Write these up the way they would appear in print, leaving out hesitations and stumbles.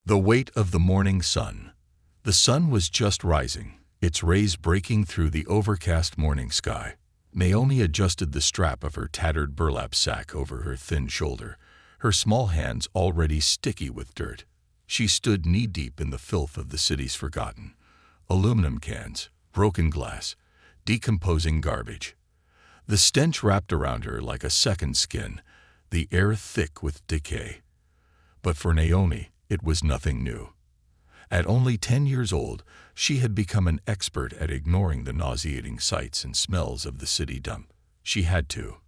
The weight of the morning sun. The sun was just rising, its rays breaking through the overcast morning sky. Naomi adjusted the strap of her tattered burlap sack over her thin shoulder, her small hands already sticky with dirt. She stood knee-deep in the filth of the city's forgotten. Aluminum cans, broken glass, decomposing garbage. The stench wrapped around her like a second skin, the air thick with decay. But for Naomi, it was nothing new. At only 10 years old, she had become an expert at ignoring the nauseating sights and smells of the city dump. She had to.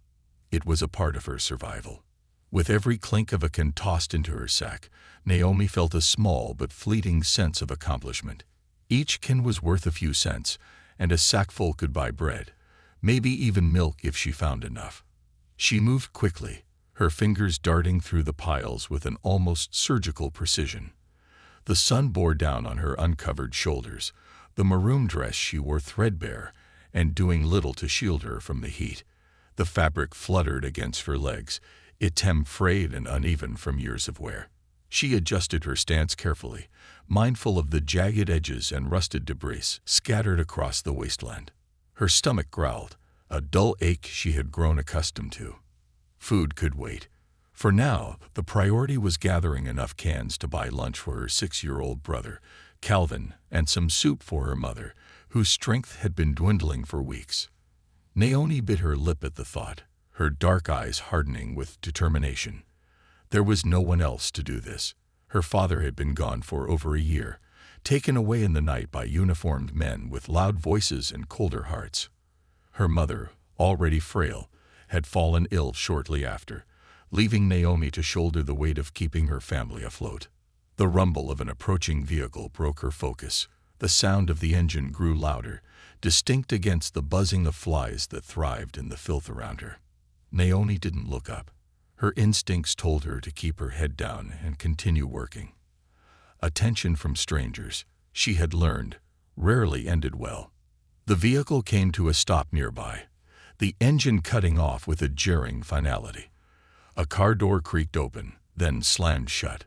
It was a part of her survival. With every clink of a can tossed into her sack, Naomi felt a small but fleeting sense of accomplishment. Each can was worth a few cents, and a sackful could buy bread, maybe even milk if she found enough. She moved quickly, her fingers darting through the piles with an almost surgical precision. The sun bore down on her uncovered shoulders, the maroon dress she wore threadbare and doing little to shield her from the heat. The fabric fluttered against her legs, its hem frayed and uneven from years of wear. She adjusted her stance carefully, mindful of the jagged edges and rusted debris scattered across the wasteland. Her stomach growled, a dull ache she had grown accustomed to. Food could wait. For now, the priority was gathering enough cans to buy lunch for her 6-year-old brother, Calvin, and some soup for her mother, whose strength had been dwindling for weeks. Naomi bit her lip at the thought, her dark eyes hardening with determination. There was no one else to do this. Her father had been gone for over a year, taken away in the night by uniformed men with loud voices and colder hearts. Her mother, already frail, had fallen ill shortly after, leaving Naomi to shoulder the weight of keeping her family afloat. The rumble of an approaching vehicle broke her focus. The sound of the engine grew louder, distinct against the buzzing of flies that thrived in the filth around her. Naomi didn't look up. Her instincts told her to keep her head down and continue working. Attention from strangers, she had learned, rarely ended well. The vehicle came to a stop nearby, the engine cutting off with a jarring finality. A car door creaked open, then slammed shut.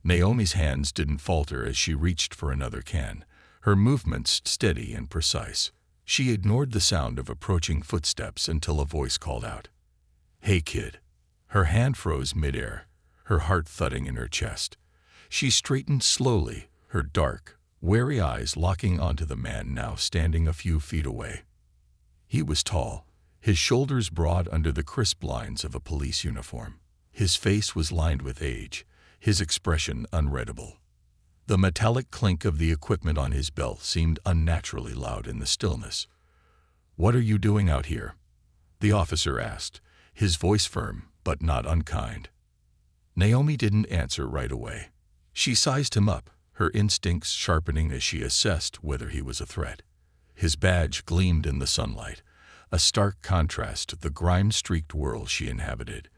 Naomi's hands didn't falter as she reached for another can, her movements steady and precise. She ignored the sound of approaching footsteps until a voice called out, "Hey, kid." Her hand froze midair, her heart thudding in her chest. She straightened slowly, her dark, wary eyes locking onto the man now standing a few feet away. He was tall, his shoulders broad under the crisp lines of a police uniform. His face was lined with age, his expression unreadable. The metallic clink of the equipment on his belt seemed unnaturally loud in the stillness. "What are you doing out here?" the officer asked, his voice firm but not unkind. Naomi didn't answer right away. She sized him up, her instincts sharpening as she assessed whether he was a threat. His badge gleamed in the sunlight, a stark contrast to the grime-streaked world she inhabited.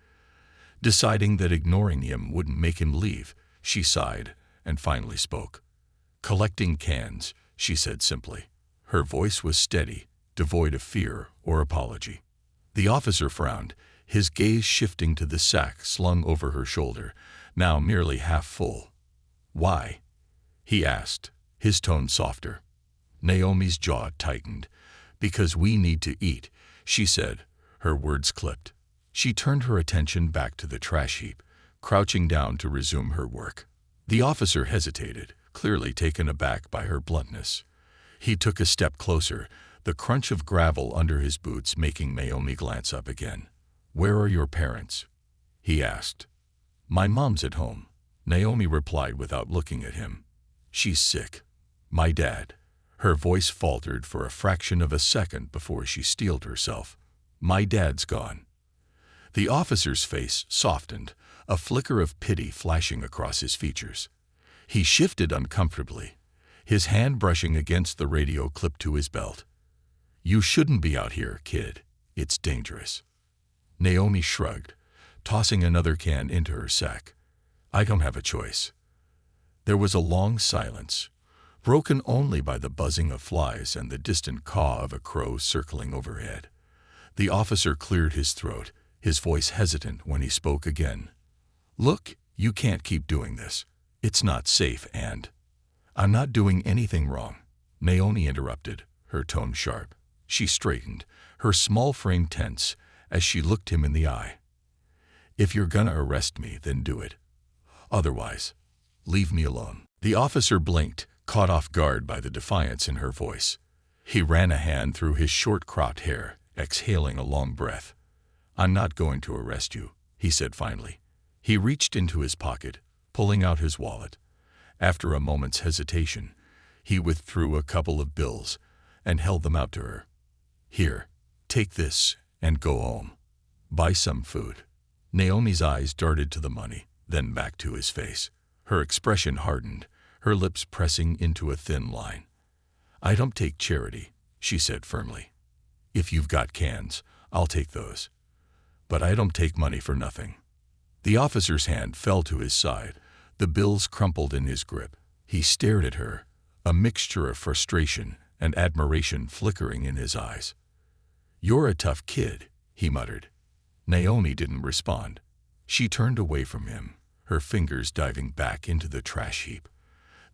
Deciding that ignoring him wouldn't make him leave, she sighed and finally spoke. "Collecting cans," she said simply. Her voice was steady, devoid of fear or apology. The officer frowned, his gaze shifting to the sack slung over her shoulder, now merely half full. "Why?" he asked, his tone softer. Naomi's jaw tightened. "Because we need to eat," she said, her words clipped. She turned her attention back to the trash heap, crouching down to resume her work. The officer hesitated, clearly taken aback by her bluntness. He took a step closer, the crunch of gravel under his boots making Naomi glance up again. "Where are your parents?" he asked. "My mom's at home," Naomi replied without looking at him. "She's sick." "My dad." Her voice faltered for a fraction of a second before she steeled herself. "My dad's gone." The officer's face softened, a flicker of pity flashing across his features. He shifted uncomfortably, his hand brushing against the radio clipped to his belt. "You shouldn't be out here, kid. It's dangerous." Naomi shrugged, tossing another can into her sack. "I don't have a choice." There was a long silence, broken only by the buzzing of flies and the distant caw of a crow circling overhead. The officer cleared his throat, his voice hesitant when he spoke again. "Look, you can't keep doing this. It's not safe, and I'm not doing anything wrong, Naomi interrupted, her tone sharp. She straightened, her small frame tense, as she looked him in the eye. If you're gonna arrest me, then do it. Otherwise, leave me alone. The officer blinked, caught off guard by the defiance in her voice. He ran a hand through his short-cropped hair, exhaling a long breath. I'm not going to arrest you, he said finally. He reached into his pocket, pulling out his wallet. After a moment's hesitation, he withdrew a couple of bills and held them out to her. Here, take this and go home. Buy some food. Naomi's eyes darted to the money, then back to his face. Her expression hardened, her lips pressing into a thin line. I don't take charity, she said firmly. If you've got cans, I'll take those. But I don't take money for nothing. The officer's hand fell to his side, the bills crumpled in his grip. He stared at her, a mixture of frustration and admiration flickering in his eyes. You're a tough kid, he muttered. Naomi didn't respond. She turned away from him, her fingers diving back into the trash heap.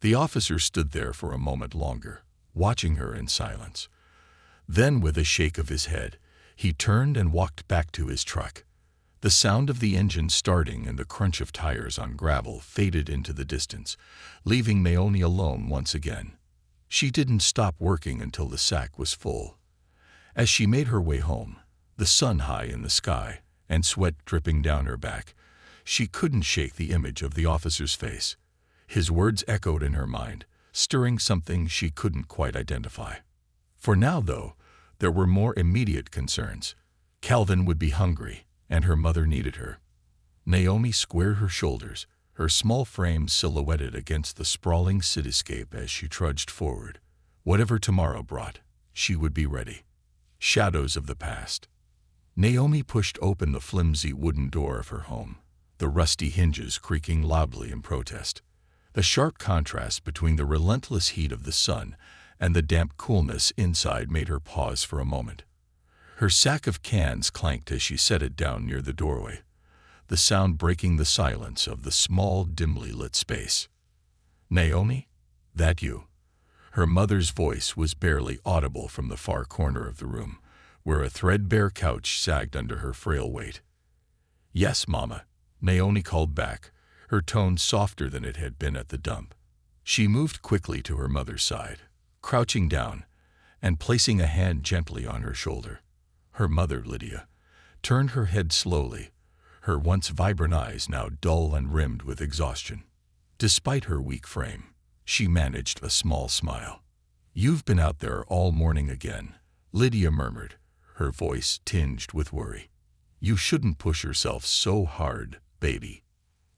The officer stood there for a moment longer, watching her in silence. Then, with a shake of his head, he turned and walked back to his truck. The sound of the engine starting and the crunch of tires on gravel faded into the distance, leaving Naomi alone once again. She didn't stop working until the sack was full. As she made her way home, the sun high in the sky and sweat dripping down her back, she couldn't shake the image of the officer's face. His words echoed in her mind, stirring something she couldn't quite identify. For now, though, there were more immediate concerns. Calvin would be hungry, and her mother needed her. Naomi squared her shoulders, her small frame silhouetted against the sprawling cityscape as she trudged forward. Whatever tomorrow brought, she would be ready. Shadows of the past. Naomi pushed open the flimsy wooden door of her home, the rusty hinges creaking loudly in protest. The sharp contrast between the relentless heat of the sun and the damp coolness inside made her pause for a moment. Her sack of cans clanked as she set it down near the doorway, the sound breaking the silence of the small, dimly lit space. Naomi? That you? Her mother's voice was barely audible from the far corner of the room, where a threadbare couch sagged under her frail weight. Yes, Mama, Naomi called back, her tone softer than it had been at the dump. She moved quickly to her mother's side, crouching down and placing a hand gently on her shoulder. Her mother, Lydia, turned her head slowly, her once vibrant eyes now dull and rimmed with exhaustion. Despite her weak frame, she managed a small smile. You've been out there all morning again, Lydia murmured, her voice tinged with worry. You shouldn't push yourself so hard, baby.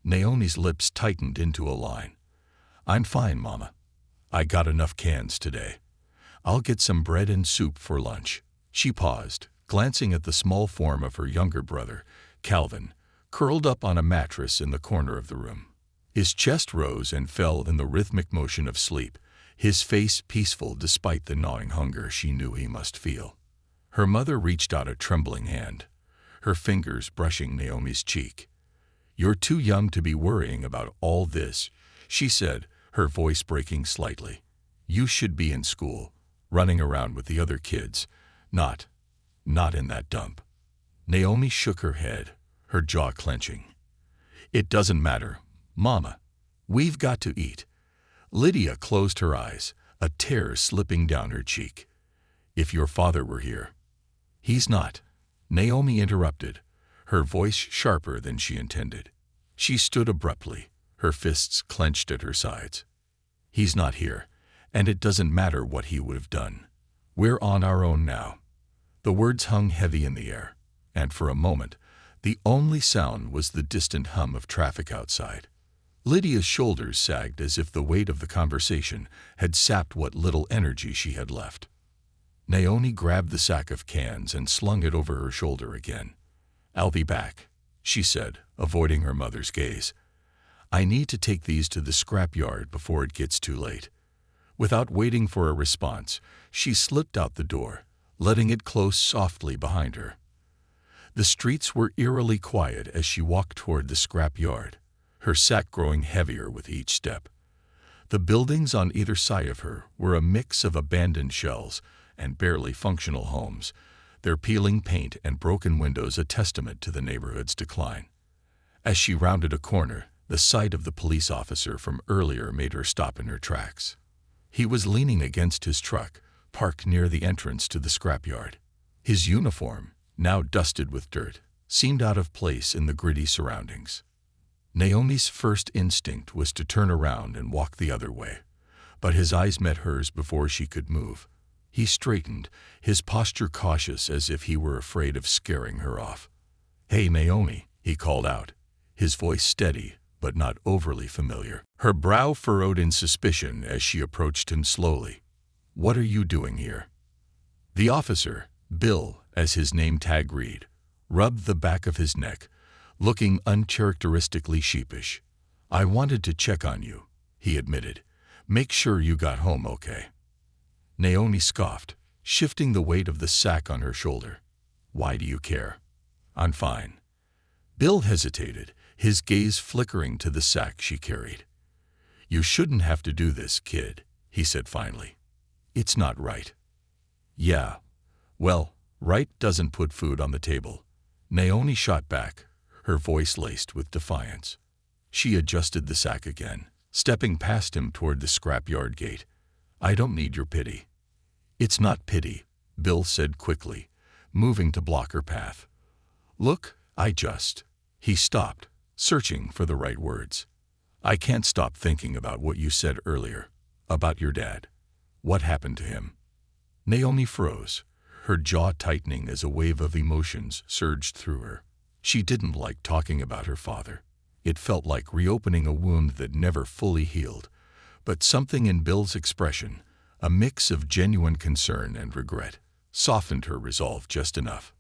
Naomi's lips tightened into a line. I'm fine, Mama. I got enough cans today. I'll get some bread and soup for lunch. She paused, glancing at the small form of her younger brother, Calvin, curled up on a mattress in the corner of the room. His chest rose and fell in the rhythmic motion of sleep, his face peaceful despite the gnawing hunger she knew he must feel. Her mother reached out a trembling hand, her fingers brushing Naomi's cheek. You're too young to be worrying about all this, she said, her voice breaking slightly. You should be in school, running around with the other kids, not in that dump. Naomi shook her head, her jaw clenching. It doesn't matter, Mama. We've got to eat. Lydia closed her eyes, a tear slipping down her cheek. If your father were here. He's not, Naomi interrupted, her voice sharper than she intended. She stood abruptly, her fists clenched at her sides. He's not here, and it doesn't matter what he would have done. We're on our own now. The words hung heavy in the air, and for a moment, the only sound was the distant hum of traffic outside. Lydia's shoulders sagged as if the weight of the conversation had sapped what little energy she had left. Naomi grabbed the sack of cans and slung it over her shoulder again. I'll be back, she said, avoiding her mother's gaze. I need to take these to the scrap yard before it gets too late. Without waiting for a response, she slipped out the door, letting it close softly behind her. The streets were eerily quiet as she walked toward the scrap yard, her sack growing heavier with each step. The buildings on either side of her were a mix of abandoned shells and barely functional homes, their peeling paint and broken windows a testament to the neighborhood's decline. As she rounded a corner, the sight of the police officer from earlier made her stop in her tracks. He was leaning against his truck, parked near the entrance to the scrapyard. His uniform, now dusted with dirt, seemed out of place in the gritty surroundings. Naomi's first instinct was to turn around and walk the other way, but his eyes met hers before she could move. He straightened, his posture cautious as if he were afraid of scaring her off. "Hey, Naomi," he called out, his voice steady but not overly familiar. Her brow furrowed in suspicion as she approached him slowly. "What are you doing here?" The officer, Bill, as his name tag read, rubbed the back of his neck, looking uncharacteristically sheepish. "I wanted to check on you," he admitted. "Make sure you got home okay." Naomi scoffed, shifting the weight of the sack on her shoulder. "Why do you care?" "I'm fine." Bill hesitated, his gaze flickering to the sack she carried. "You shouldn't have to do this, kid," he said finally. "It's not right." "Yeah. Well, right doesn't put food on the table." Naomi shot back, her voice laced with defiance. She adjusted the sack again, stepping past him toward the scrapyard gate. "I don't need your pity." "It's not pity," Bill said quickly, moving to block her path. "Look, I just—" He stopped, searching for the right words. "I can't stop thinking about what you said earlier, about your dad. What happened to him?" Naomi froze, her jaw tightening as a wave of emotions surged through her. She didn't like talking about her father. It felt like reopening a wound that never fully healed. But something in Bill's expression, a mix of genuine concern and regret, softened her resolve just enough.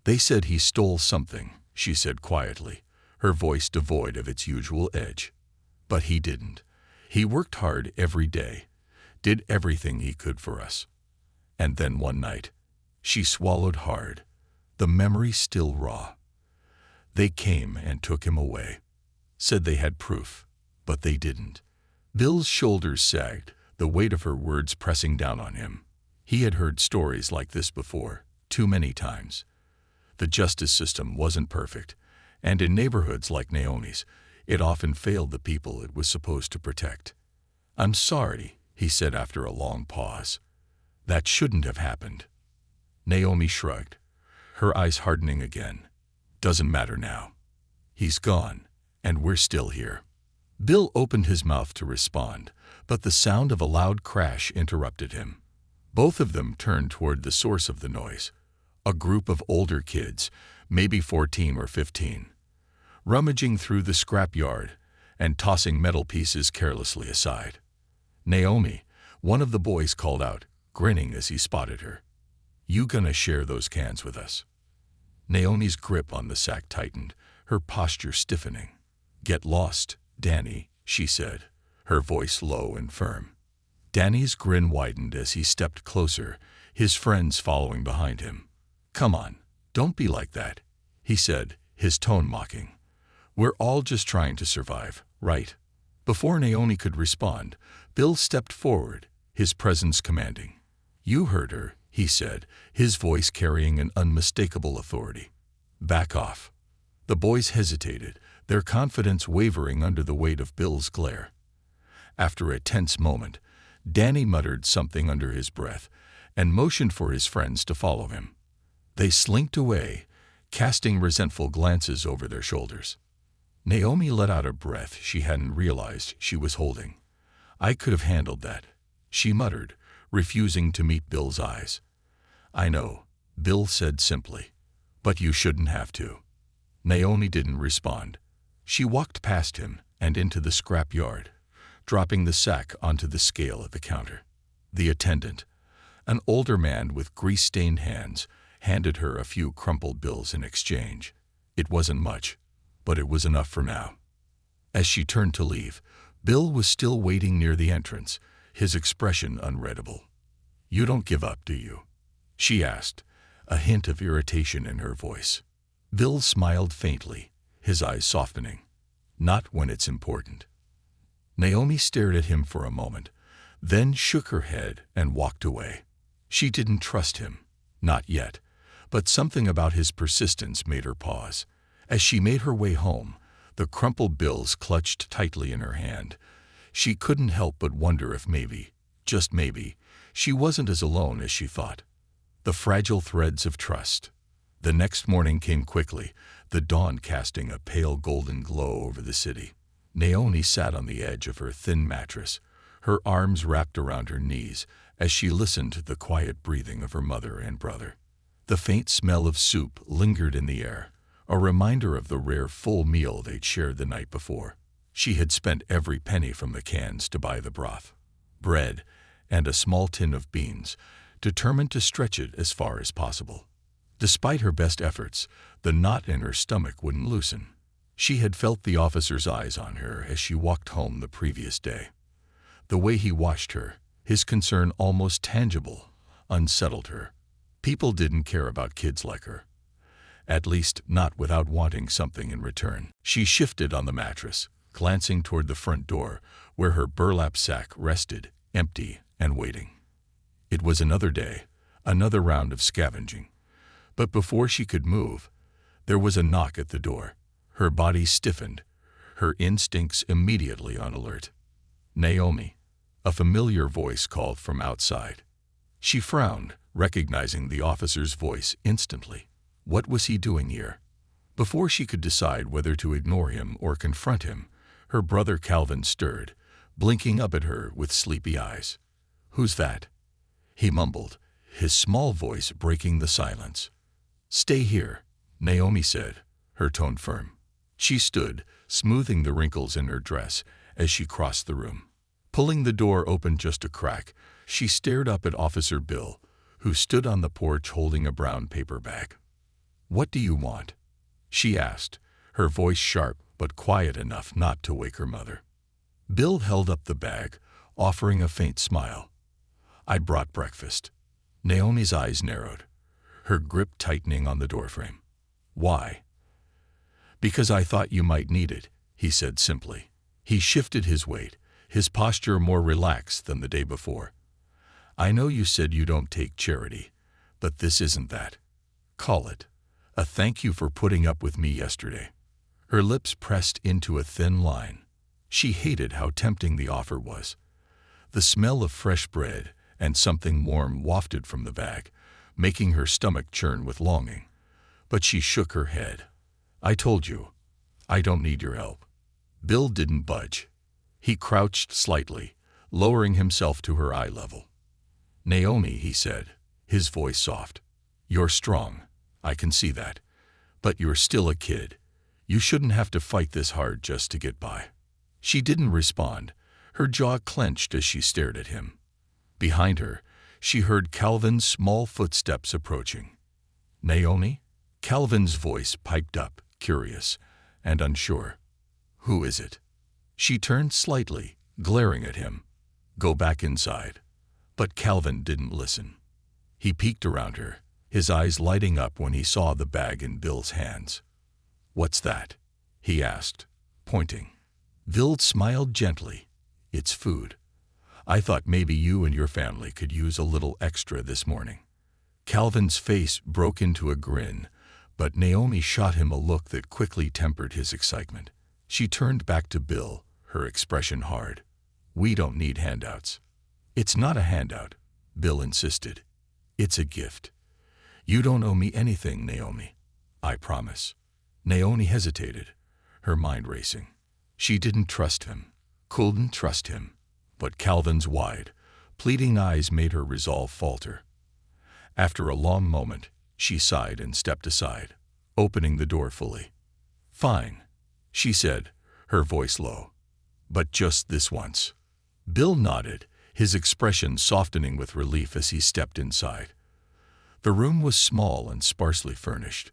"They said he stole something," she said quietly, her voice devoid of its usual edge. "But he didn't. He worked hard every day, did everything he could for us. And then one night," she swallowed hard, the memory still raw, "they came and took him away. Said they had proof, but they didn't." Bill's shoulders sagged, the weight of her words pressing down on him. He had heard stories like this before, too many times. The justice system wasn't perfect, and in neighborhoods like Naomi's, it often failed the people it was supposed to protect. "I'm sorry," he said after a long pause. "That shouldn't have happened." Naomi shrugged, her eyes hardening again. "Doesn't matter now. He's gone, and we're still here." Bill opened his mouth to respond, but the sound of a loud crash interrupted him. Both of them turned toward the source of the noise, a group of older kids, maybe 14 or 15, rummaging through the scrapyard and tossing metal pieces carelessly aside. "Naomi," one of the boys called out, grinning as he spotted her. "You gonna share those cans with us?" Naomi's grip on the sack tightened, her posture stiffening. "Get lost, Danny," she said, her voice low and firm. Danny's grin widened as he stepped closer, his friends following behind him. "Come on, don't be like that," he said, his tone mocking. "We're all just trying to survive, right?" Before Naomi could respond, Bill stepped forward, his presence commanding. "You heard her," he said, his voice carrying an unmistakable authority. "Back off." The boys hesitated, their confidence wavering under the weight of Bill's glare. After a tense moment, Danny muttered something under his breath and motioned for his friends to follow him. They slinked away, casting resentful glances over their shoulders. Naomi let out a breath she hadn't realized she was holding. "I could have handled that," she muttered, refusing to meet Bill's eyes. "I know," Bill said simply, "but you shouldn't have to." Naomi didn't respond. She walked past him and into the scrap yard, dropping the sack onto the scale at the counter. The attendant, an older man with grease-stained hands, handed her a few crumpled bills in exchange. It wasn't much, but it was enough for now. As she turned to leave, Bill was still waiting near the entrance, his expression unreadable. "You don't give up, do you?" she asked, a hint of irritation in her voice. Bill smiled faintly, his eyes softening. Not when it's important. Naomi stared at him for a moment, then shook her head and walked away. She didn't trust him. Not yet. But something about his persistence made her pause. As she made her way home, the crumpled bills clutched tightly in her hand. She couldn't help but wonder if maybe, just maybe, she wasn't as alone as she thought. The fragile threads of trust. The next morning came quickly, the dawn casting a pale golden glow over the city. Naomi sat on the edge of her thin mattress, her arms wrapped around her knees as she listened to the quiet breathing of her mother and brother. The faint smell of soup lingered in the air, a reminder of the rare full meal they'd shared the night before. She had spent every penny from the cans to buy the broth, bread, and a small tin of beans, determined to stretch it as far as possible. Despite her best efforts, the knot in her stomach wouldn't loosen. She had felt the officer's eyes on her as she walked home the previous day. The way he watched her, his concern almost tangible, unsettled her. People didn't care about kids like her. At least, not without wanting something in return. She shifted on the mattress, glancing toward the front door, where her burlap sack rested, empty and waiting. It was another day, another round of scavenging. But before she could move, there was a knock at the door. Her body stiffened, her instincts immediately on alert. "Naomi," a familiar voice called from outside. She frowned, recognizing the officer's voice instantly. What was he doing here? Before she could decide whether to ignore him or confront him, her brother Calvin stirred, blinking up at her with sleepy eyes. "Who's that?" he mumbled, his small voice breaking the silence. "Stay here," Naomi said, her tone firm. She stood, smoothing the wrinkles in her dress as she crossed the room. Pulling the door open just a crack, she stared up at Officer Bill, who stood on the porch holding a brown paper bag. "What do you want?" she asked, her voice sharp but quiet enough not to wake her mother. Bill held up the bag, offering a faint smile. "I brought breakfast." Naomi's eyes narrowed, her grip tightening on the doorframe. "Why?" "Because I thought you might need it," he said simply. He shifted his weight, his posture more relaxed than the day before. "I know you said you don't take charity, but this isn't that. Call it a thank you for putting up with me yesterday." Her lips pressed into a thin line. She hated how tempting the offer was. The smell of fresh bread and something warm wafted from the bag, making her stomach churn with longing. But she shook her head. "I told you, I don't need your help." Bill didn't budge. He crouched slightly, lowering himself to her eye level. "Naomi," he said, his voice soft. "You're strong, I can see that. But you're still a kid. You shouldn't have to fight this hard just to get by." She didn't respond, her jaw clenched as she stared at him. Behind her, she heard Calvin's small footsteps approaching. "Naomi?" Calvin's voice piped up, curious and unsure. "Who is it?" She turned slightly, glaring at him. "Go back inside." But Calvin didn't listen. He peeked around her, his eyes lighting up when he saw the bag in Bill's hands. "What's that?" he asked, pointing. Bill smiled gently. "It's food. I thought maybe you and your family could use a little extra this morning." Calvin's face broke into a grin, but Naomi shot him a look that quickly tempered his excitement. She turned back to Bill, her expression hard. "We don't need handouts." "It's not a handout," Bill insisted. "It's a gift. You don't owe me anything, Naomi. I promise." Naomi hesitated, her mind racing. She didn't trust him, couldn't trust him. But Calvin's wide, pleading eyes made her resolve falter. After a long moment, she sighed and stepped aside, opening the door fully. "Fine," she said, her voice low. "But just this once." Bill nodded, his expression softening with relief as he stepped inside. The room was small and sparsely furnished,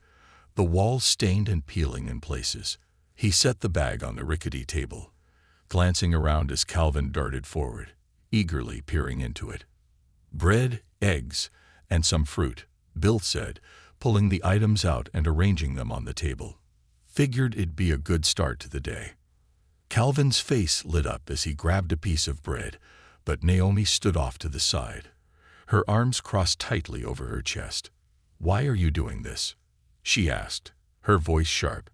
the walls stained and peeling in places. He set the bag on the rickety table, glancing around as Calvin darted forward, eagerly peering into it. "Bread, eggs, and some fruit," Bill said, pulling the items out and arranging them on the table. "Figured it'd be a good start to the day." Calvin's face lit up as he grabbed a piece of bread, but Naomi stood off to the side. Her arms crossed tightly over her chest. "Why are you doing this?" she asked, her voice sharp.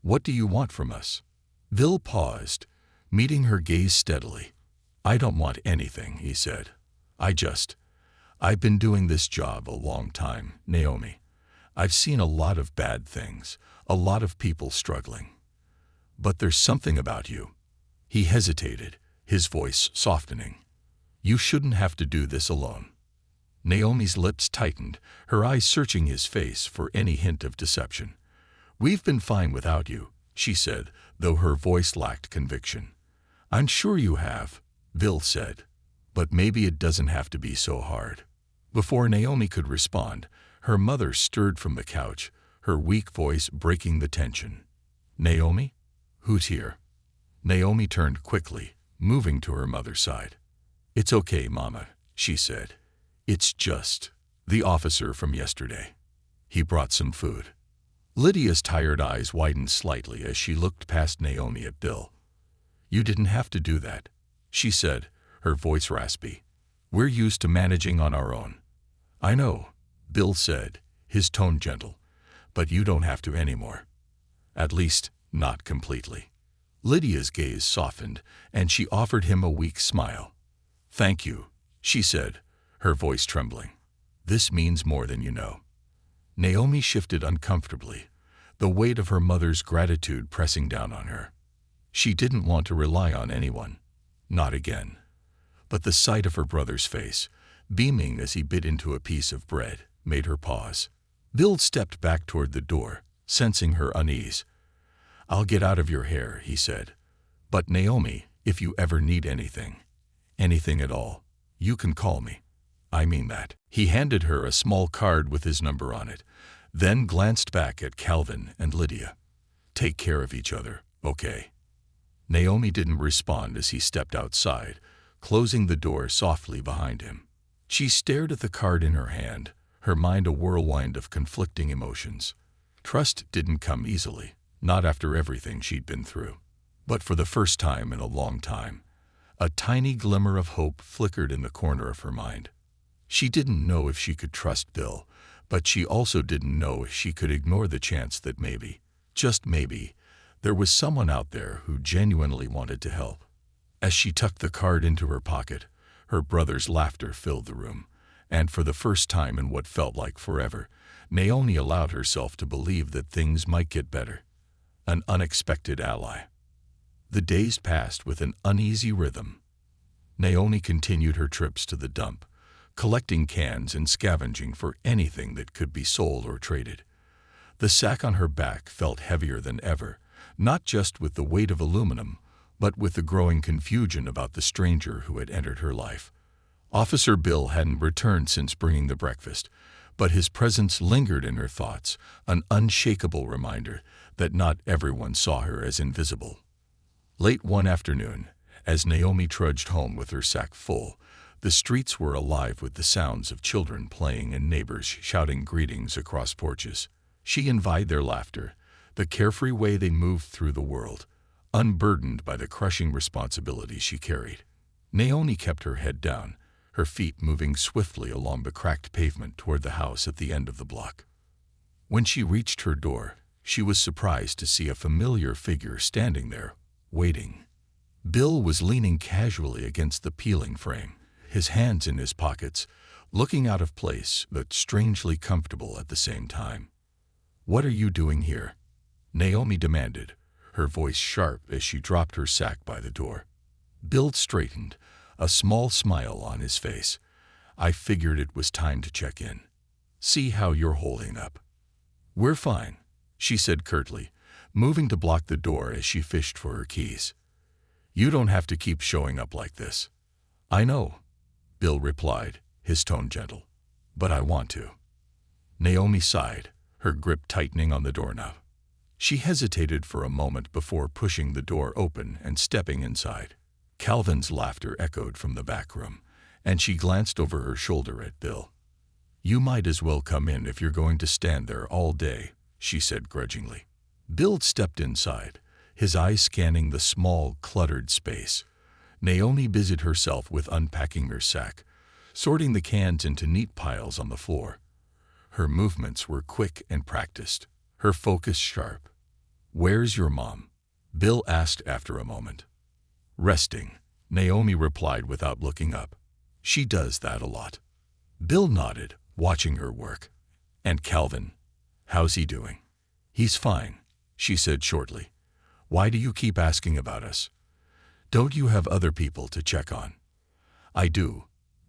"What do you want from us?" Bill paused, meeting her gaze steadily. "I don't want anything," he said. I've been doing this job a long time, Naomi. I've seen a lot of bad things, a lot of people struggling. But there's something about you." He hesitated, his voice softening. "You shouldn't have to do this alone." Naomi's lips tightened, her eyes searching his face for any hint of deception. "We've been fine without you," she said, though her voice lacked conviction. "I'm sure you have," Bill said. "But maybe it doesn't have to be so hard." Before Naomi could respond, her mother stirred from the couch, her weak voice breaking the tension. "Naomi? Who's here?" Naomi turned quickly, moving to her mother's side. "It's okay, Mama," she said. "It's just the officer from yesterday. He brought some food." Lydia's tired eyes widened slightly as she looked past Naomi at Bill. "You didn't have to do that," she said, her voice raspy. "We're used to managing on our own." "I know," Bill said, his tone gentle, "but you don't have to anymore. At least, not completely." Lydia's gaze softened, and she offered him a weak smile. "Thank you," she said, her voice trembling. "This means more than you know." Naomi shifted uncomfortably, the weight of her mother's gratitude pressing down on her. She didn't want to rely on anyone. Not again. But the sight of her brother's face, beaming as he bit into a piece of bread, made her pause. Bill stepped back toward the door, sensing her unease. "I'll get out of your hair," he said. "But Naomi, if you ever need anything at all, you can call me. I mean that." He handed her a small card with his number on it, then glanced back at Calvin and Lydia. "Take care of each other, okay?" Naomi didn't respond as he stepped outside, closing the door softly behind him. She stared at the card in her hand, her mind a whirlwind of conflicting emotions. Trust didn't come easily, not after everything she'd been through. But for the first time in a long time, a tiny glimmer of hope flickered in the corner of her mind. She didn't know if she could trust Bill, but she also didn't know if she could ignore the chance that maybe, just maybe, there was someone out there who genuinely wanted to help. As she tucked the card into her pocket, her brother's laughter filled the room, and for the first time in what felt like forever, Naomi allowed herself to believe that things might get better. An unexpected ally. The days passed with an uneasy rhythm. Naomi continued her trips to the dump, collecting cans and scavenging for anything that could be sold or traded. The sack on her back felt heavier than ever, not just with the weight of aluminum, but with the growing confusion about the stranger who had entered her life. Officer Bill hadn't returned since bringing the breakfast, but his presence lingered in her thoughts, an unshakable reminder that not everyone saw her as invisible. Late one afternoon, as Naomi trudged home with her sack full, the streets were alive with the sounds of children playing and neighbors shouting greetings across porches. She envied their laughter, the carefree way they moved through the world, unburdened by the crushing responsibilities she carried. Naomi kept her head down, her feet moving swiftly along the cracked pavement toward the house at the end of the block. When she reached her door, she was surprised to see a familiar figure standing there, waiting. Bill was leaning casually against the peeling frame, his hands in his pockets, looking out of place but strangely comfortable at the same time. "What are you doing here?" Naomi demanded, her voice sharp as she dropped her sack by the door. Bill straightened, a small smile on his face. "I figured it was time to check in. See how you're holding up." "We're fine," she said curtly, moving to block the door as she fished for her keys. "You don't have to keep showing up like this." "I know," Bill replied, his tone gentle, "but I want to." Naomi sighed, her grip tightening on the doorknob. She hesitated for a moment before pushing the door open and stepping inside. Calvin's laughter echoed from the back room, and she glanced over her shoulder at Bill. "You might as well come in if you're going to stand there all day," she said grudgingly. Bill stepped inside, his eyes scanning the small, cluttered space. Naomi busied herself with unpacking her sack, sorting the cans into neat piles on the floor. Her movements were quick and practiced, her focus sharp. "Where's your mom?" Bill asked after a moment. "Resting," Naomi replied without looking up. "She does that a lot." Bill nodded, watching her work. "And Calvin, how's he doing?" "He's fine," she said shortly. "Why do you keep asking about us? Don't you have other people to check on?" "I do,"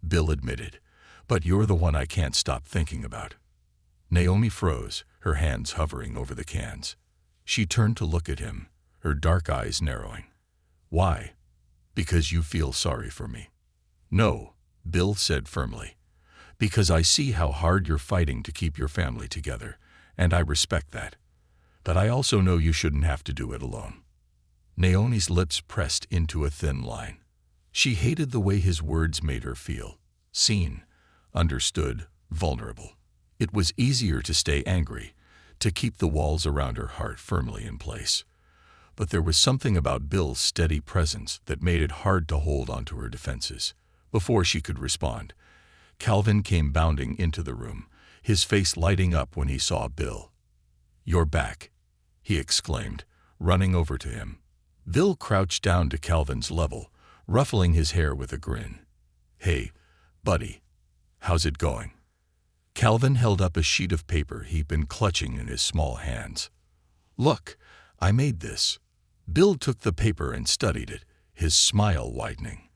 Bill admitted, "but you're the one I can't stop thinking about." Naomi froze, her hands hovering over the cans. She turned to look at him, her dark eyes narrowing. "Why? Because you feel sorry for me?" "No," Bill said firmly. "Because I see how hard you're fighting to keep your family together, and I respect that. But I also know you shouldn't have to do it alone." Naomi's lips pressed into a thin line. She hated the way his words made her feel. Seen, understood, vulnerable. It was easier to stay angry, to keep the walls around her heart firmly in place. But there was something about Bill's steady presence that made it hard to hold onto her defenses. Before she could respond, Calvin came bounding into the room, his face lighting up when he saw Bill. "You're back," he exclaimed, running over to him. Bill crouched down to Calvin's level, ruffling his hair with a grin. "Hey, buddy, how's it going?" Calvin held up a sheet of paper he'd been clutching in his small hands. "Look, I made this." Bill took the paper and studied it, his smile widening.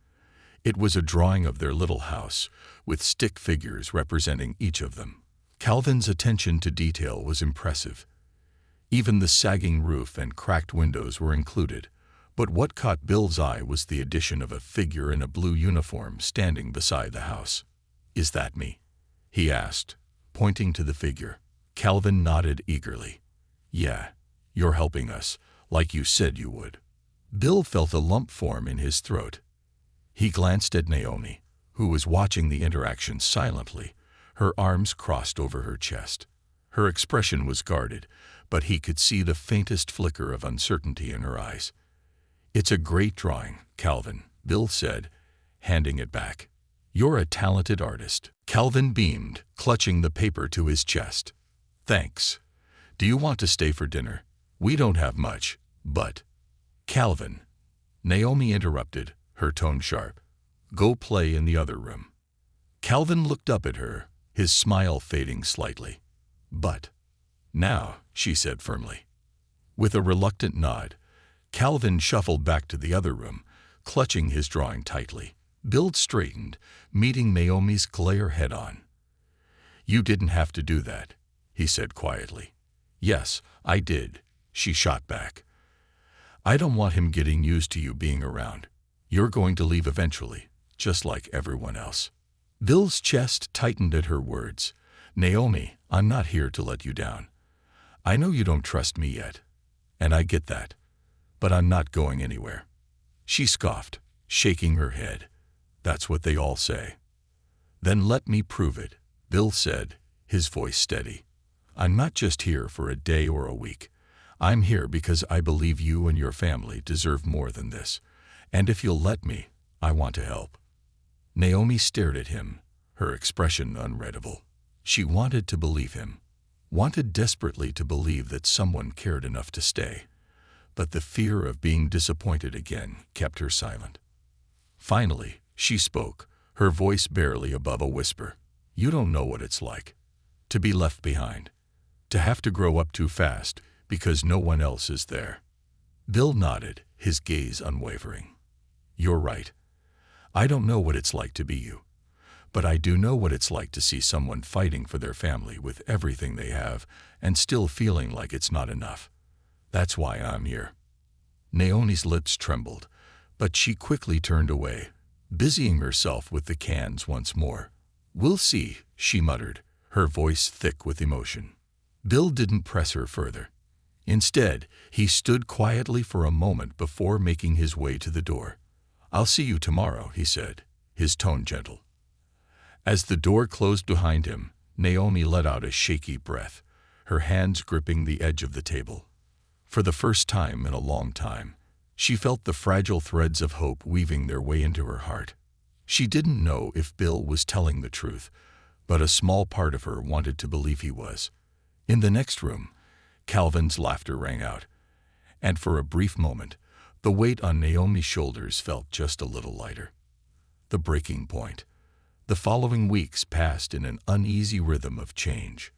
It was a drawing of their little house, with stick figures representing each of them. Calvin's attention to detail was impressive. Even the sagging roof and cracked windows were included, but what caught Bill's eye was the addition of a figure in a blue uniform standing beside the house. "Is that me?" he asked, pointing to the figure. Calvin nodded eagerly. "Yeah, you're helping us, like you said you would." Bill felt a lump form in his throat. He glanced at Naomi, who was watching the interaction silently, her arms crossed over her chest. Her expression was guarded, but he could see the faintest flicker of uncertainty in her eyes. "It's a great drawing, Calvin," Bill said, handing it back. "You're a talented artist." Calvin beamed, clutching the paper to his chest. "Thanks. Do you want to stay for dinner? We don't have much, but—" "Calvin," Naomi interrupted, her tone sharp. "Go play in the other room." Calvin looked up at her, his smile fading slightly. "But—" "Now," she said firmly. With a reluctant nod, Calvin shuffled back to the other room, clutching his drawing tightly. Bill straightened, meeting Naomi's glare head-on. "You didn't have to do that," he said quietly. "Yes, I did," she shot back. "I don't want him getting used to you being around. You're going to leave eventually, just like everyone else." Bill's chest tightened at her words. "Naomi, I'm not here to let you down. I know you don't trust me yet, and I get that, but I'm not going anywhere." She scoffed, shaking her head. "That's what they all say." "Then let me prove it," Bill said, his voice steady. "I'm not just here for a day or a week. I'm here because I believe you and your family deserve more than this, and if you'll let me, I want to help." Naomi stared at him, her expression unreadable. She wanted to believe him, wanted desperately to believe that someone cared enough to stay, but the fear of being disappointed again kept her silent. Finally, she spoke, her voice barely above a whisper. "You don't know what it's like to be left behind, to have to grow up too fast because no one else is there." Bill nodded, his gaze unwavering. "You're right. I don't know what it's like to be you, but I do know what it's like to see someone fighting for their family with everything they have and still feeling like it's not enough. That's why I'm here." Naomi's lips trembled, but she quickly turned away, busying herself with the cans once more. "We'll see," she muttered, her voice thick with emotion. Bill didn't press her further. Instead, he stood quietly for a moment before making his way to the door. "I'll see you tomorrow," he said, his tone gentle. As the door closed behind him, Naomi let out a shaky breath, her hands gripping the edge of the table. For the first time in a long time, she felt the fragile threads of hope weaving their way into her heart. She didn't know if Bill was telling the truth, but a small part of her wanted to believe he was. In the next room, Calvin's laughter rang out, and for a brief moment, the weight on Naomi's shoulders felt just a little lighter. The breaking point. The following weeks passed in an uneasy rhythm of change.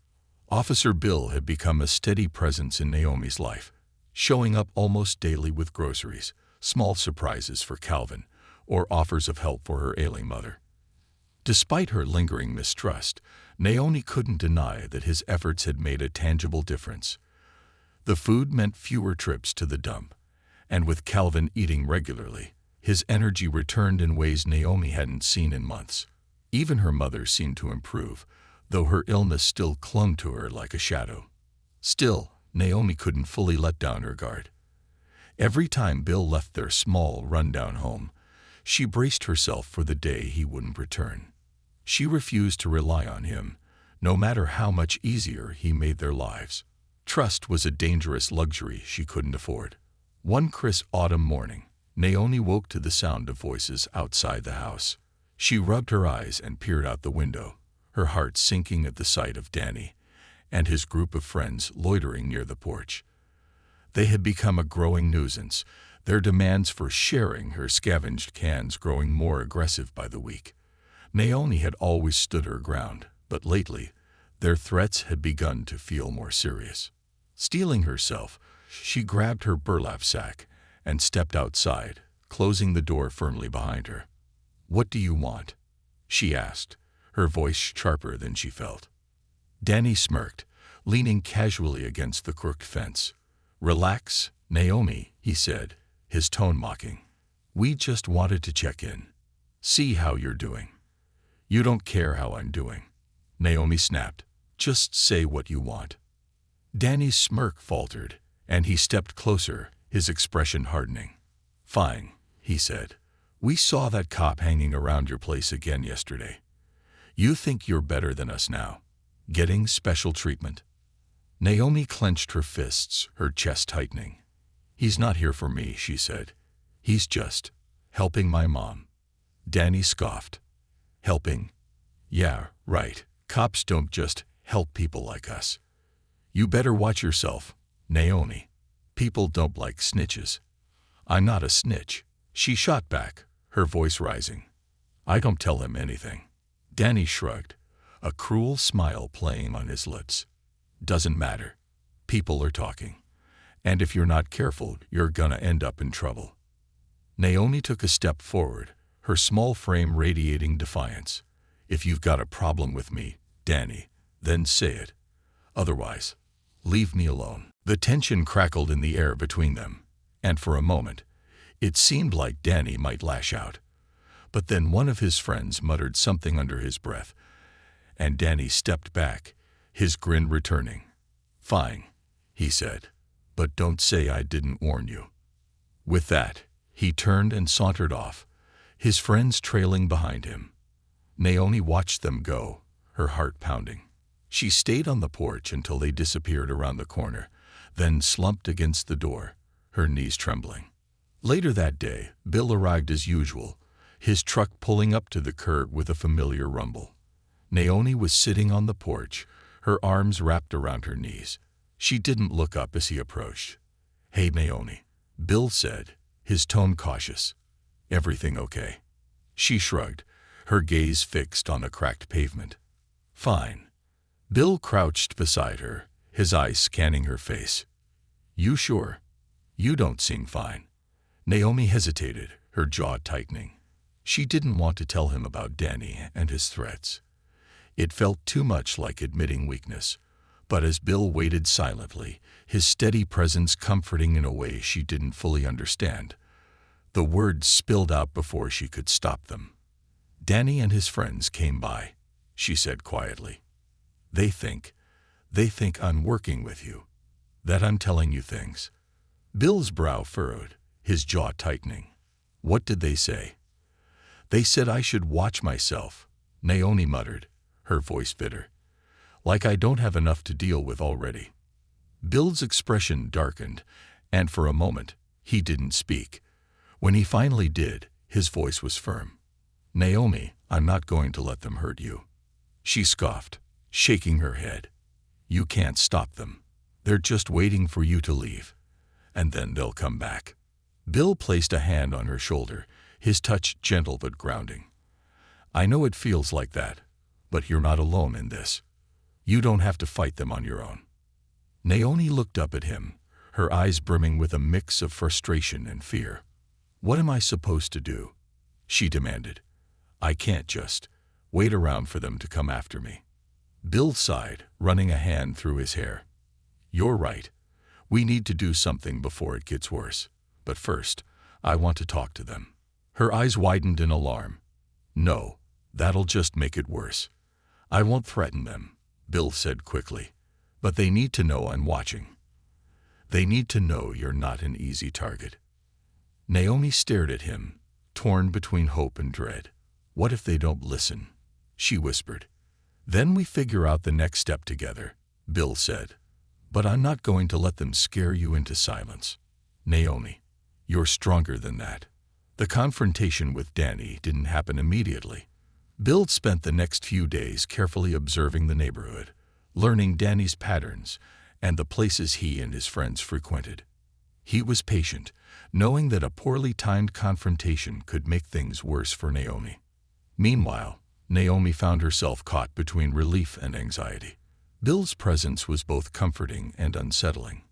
Officer Bill had become a steady presence in Naomi's life, showing up almost daily with groceries, small surprises for Calvin, or offers of help for her ailing mother. Despite her lingering mistrust, Naomi couldn't deny that his efforts had made a tangible difference. The food meant fewer trips to the dump, and with Calvin eating regularly, his energy returned in ways Naomi hadn't seen in months. Even her mother seemed to improve, though her illness still clung to her like a shadow. Still, Naomi couldn't fully let down her guard. Every time Bill left their small, run-down home, she braced herself for the day he wouldn't return. She refused to rely on him, no matter how much easier he made their lives. Trust was a dangerous luxury she couldn't afford. One crisp autumn morning, Naomi woke to the sound of voices outside the house. She rubbed her eyes and peered out the window, her heart sinking at the sight of Danny and his group of friends loitering near the porch. They had become a growing nuisance, their demands for sharing her scavenged cans growing more aggressive by the week. Naomi had always stood her ground, but lately, their threats had begun to feel more serious. Steeling herself, she grabbed her burlap sack and stepped outside, closing the door firmly behind her. "What do you want?" she asked, her voice sharper than she felt. Danny smirked, leaning casually against the crooked fence. "Relax, Naomi," he said, his tone mocking. "We just wanted to check in. See how you're doing." "You don't care how I'm doing," Naomi snapped. "Just say what you want." Danny's smirk faltered, and he stepped closer, his expression hardening. "Fine," he said. "We saw that cop hanging around your place again yesterday. You think you're better than us now, getting special treatment?" Naomi clenched her fists, her chest tightening. "He's not here for me," she said. "He's just helping my mom." Danny scoffed. "Helping? Yeah, right. Cops don't just help people like us. You better watch yourself, Naomi. People don't like snitches." "I'm not a snitch," she shot back, her voice rising. "I don't tell him anything." Danny shrugged, a cruel smile playing on his lips. "Doesn't matter. People are talking. And if you're not careful, you're gonna end up in trouble." Naomi took a step forward, her small frame radiating defiance. "If you've got a problem with me, Danny, then say it. Otherwise, leave me alone." The tension crackled in the air between them, and for a moment, it seemed like Danny might lash out. But then one of his friends muttered something under his breath, and Danny stepped back, his grin returning. "Fine," he said, "but don't say I didn't warn you." With that, he turned and sauntered off, his friends trailing behind him. Naomi watched them go, her heart pounding. She stayed on the porch until they disappeared around the corner, then slumped against the door, her knees trembling. Later that day, Bill arrived as usual, his truck pulling up to the curb with a familiar rumble. Naomi was sitting on the porch, her arms wrapped around her knees. She didn't look up as he approached. "Hey, Naomi," Bill said, his tone cautious. "Everything okay?" She shrugged, her gaze fixed on a cracked pavement. "Fine." Bill crouched beside her, his eyes scanning her face. "You sure? You don't seem fine." Naomi hesitated, her jaw tightening. She didn't want to tell him about Danny and his threats. It felt too much like admitting weakness. But as Bill waited silently, his steady presence comforting in a way she didn't fully understand, the words spilled out before she could stop them. "Danny and his friends came by," she said quietly. They think I'm working with you, that I'm telling you things." Bill's brow furrowed, his jaw tightening. "What did they say?" "They said I should watch myself," Naomi muttered, her voice bitter. "Like I don't have enough to deal with already." Bill's expression darkened, And for a moment, he didn't speak. When he finally did, his voice was firm. "Naomi, I'm not going to let them hurt you." She scoffed, shaking her head. "You can't stop them. They're just waiting for you to leave. And then they'll come back." Bill placed a hand on her shoulder, his touch gentle but grounding. "I know it feels like that, but you're not alone in this. You don't have to fight them on your own." Naomi looked up at him, her eyes brimming with a mix of frustration and fear. "What am I supposed to do?" she demanded. "I can't just wait around for them to come after me." Bill sighed, running a hand through his hair. "You're right. We need to do something before it gets worse. But first, I want to talk to them." Her eyes widened in alarm. "No, that'll just make it worse. I won't threaten them," Bill said quickly. "But they need to know I'm watching. They need to know you're not an easy target." Naomi stared at him, torn between hope and dread. "What if they don't listen?" she whispered. "Then we figure out the next step together," Bill said. "But I'm not going to let them scare you into silence. Naomi, you're stronger than that." The confrontation with Danny didn't happen immediately. Bill spent the next few days carefully observing the neighborhood, learning Danny's patterns and the places he and his friends frequented. He was patient, knowing that a poorly timed confrontation could make things worse for Naomi. Meanwhile, Naomi found herself caught between relief and anxiety. Bill's presence was both comforting and unsettling.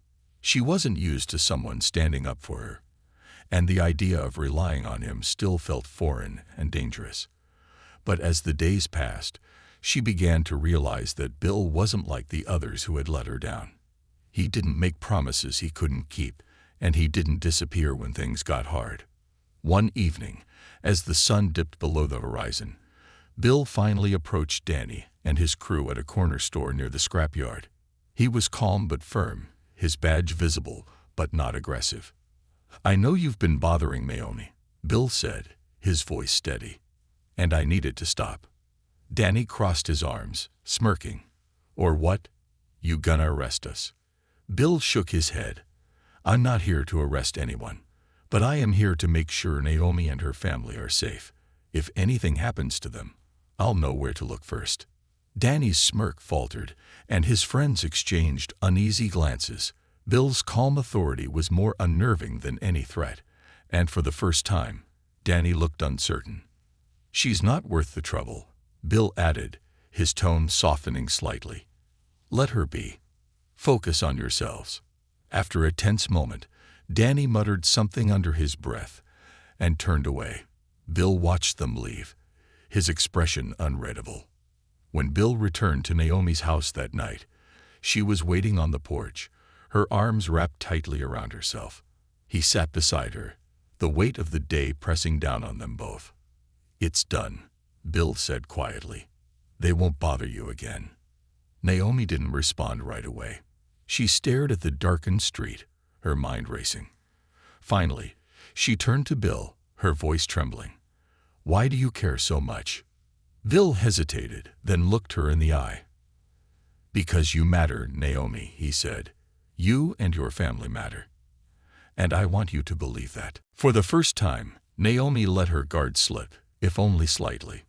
She wasn't used to someone standing up for her, and the idea of relying on him still felt foreign and dangerous. But as the days passed, she began to realize that Bill wasn't like the others who had let her down. He didn't make promises he couldn't keep, and he didn't disappear when things got hard. One evening, as the sun dipped below the horizon, Bill finally approached Danny and his crew at a corner store near the scrapyard. He was calm but firm, his badge visible but not aggressive. "I know you've been bothering Naomi," Bill said, his voice steady. "And I need it to stop." Danny crossed his arms, smirking. "Or what? You gonna arrest us?" Bill shook his head. "I'm not here to arrest anyone, but I am here to make sure Naomi and her family are safe. If anything happens to them, I'll know where to look first." Danny's smirk faltered, and his friends exchanged uneasy glances. Bill's calm authority was more unnerving than any threat, and for the first time, Danny looked uncertain. "She's not worth the trouble," Bill added, his tone softening slightly. "Let her be. Focus on yourselves." After a tense moment, Danny muttered something under his breath and turned away. Bill watched them leave, his expression unreadable. When Bill returned to Naomi's house that night, she was waiting on the porch, her arms wrapped tightly around herself. He sat beside her, the weight of the day pressing down on them both. "It's done," Bill said quietly. "They won't bother you again." Naomi didn't respond right away. She stared at the darkened street, her mind racing. Finally, she turned to Bill, her voice trembling. "Why do you care so much?" Bill hesitated, then looked her in the eye. "Because you matter, Naomi," he said. "You and your family matter. And I want you to believe that." For the first time, Naomi let her guard slip, if only slightly.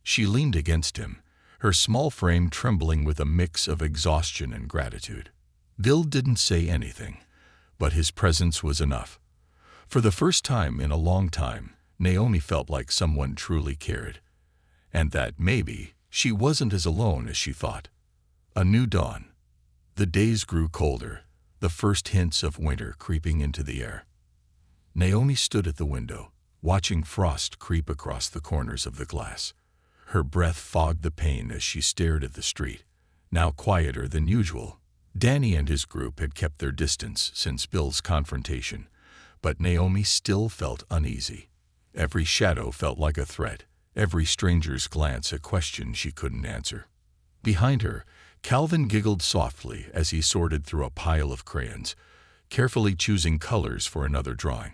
She leaned against him, her small frame trembling with a mix of exhaustion and gratitude. Bill didn't say anything, but his presence was enough. For the first time in a long time, Naomi felt like someone truly cared, and that maybe she wasn't as alone as she thought. A new dawn. The days grew colder, the first hints of winter creeping into the air. Naomi stood at the window, watching frost creep across the corners of the glass. Her breath fogged the pain as she stared at the street, now quieter than usual. Danny and his group had kept their distance since Bill's confrontation, but Naomi still felt uneasy. Every shadow felt like a threat, every stranger's glance a question she couldn't answer. Behind her, Calvin giggled softly as he sorted through a pile of crayons, carefully choosing colors for another drawing.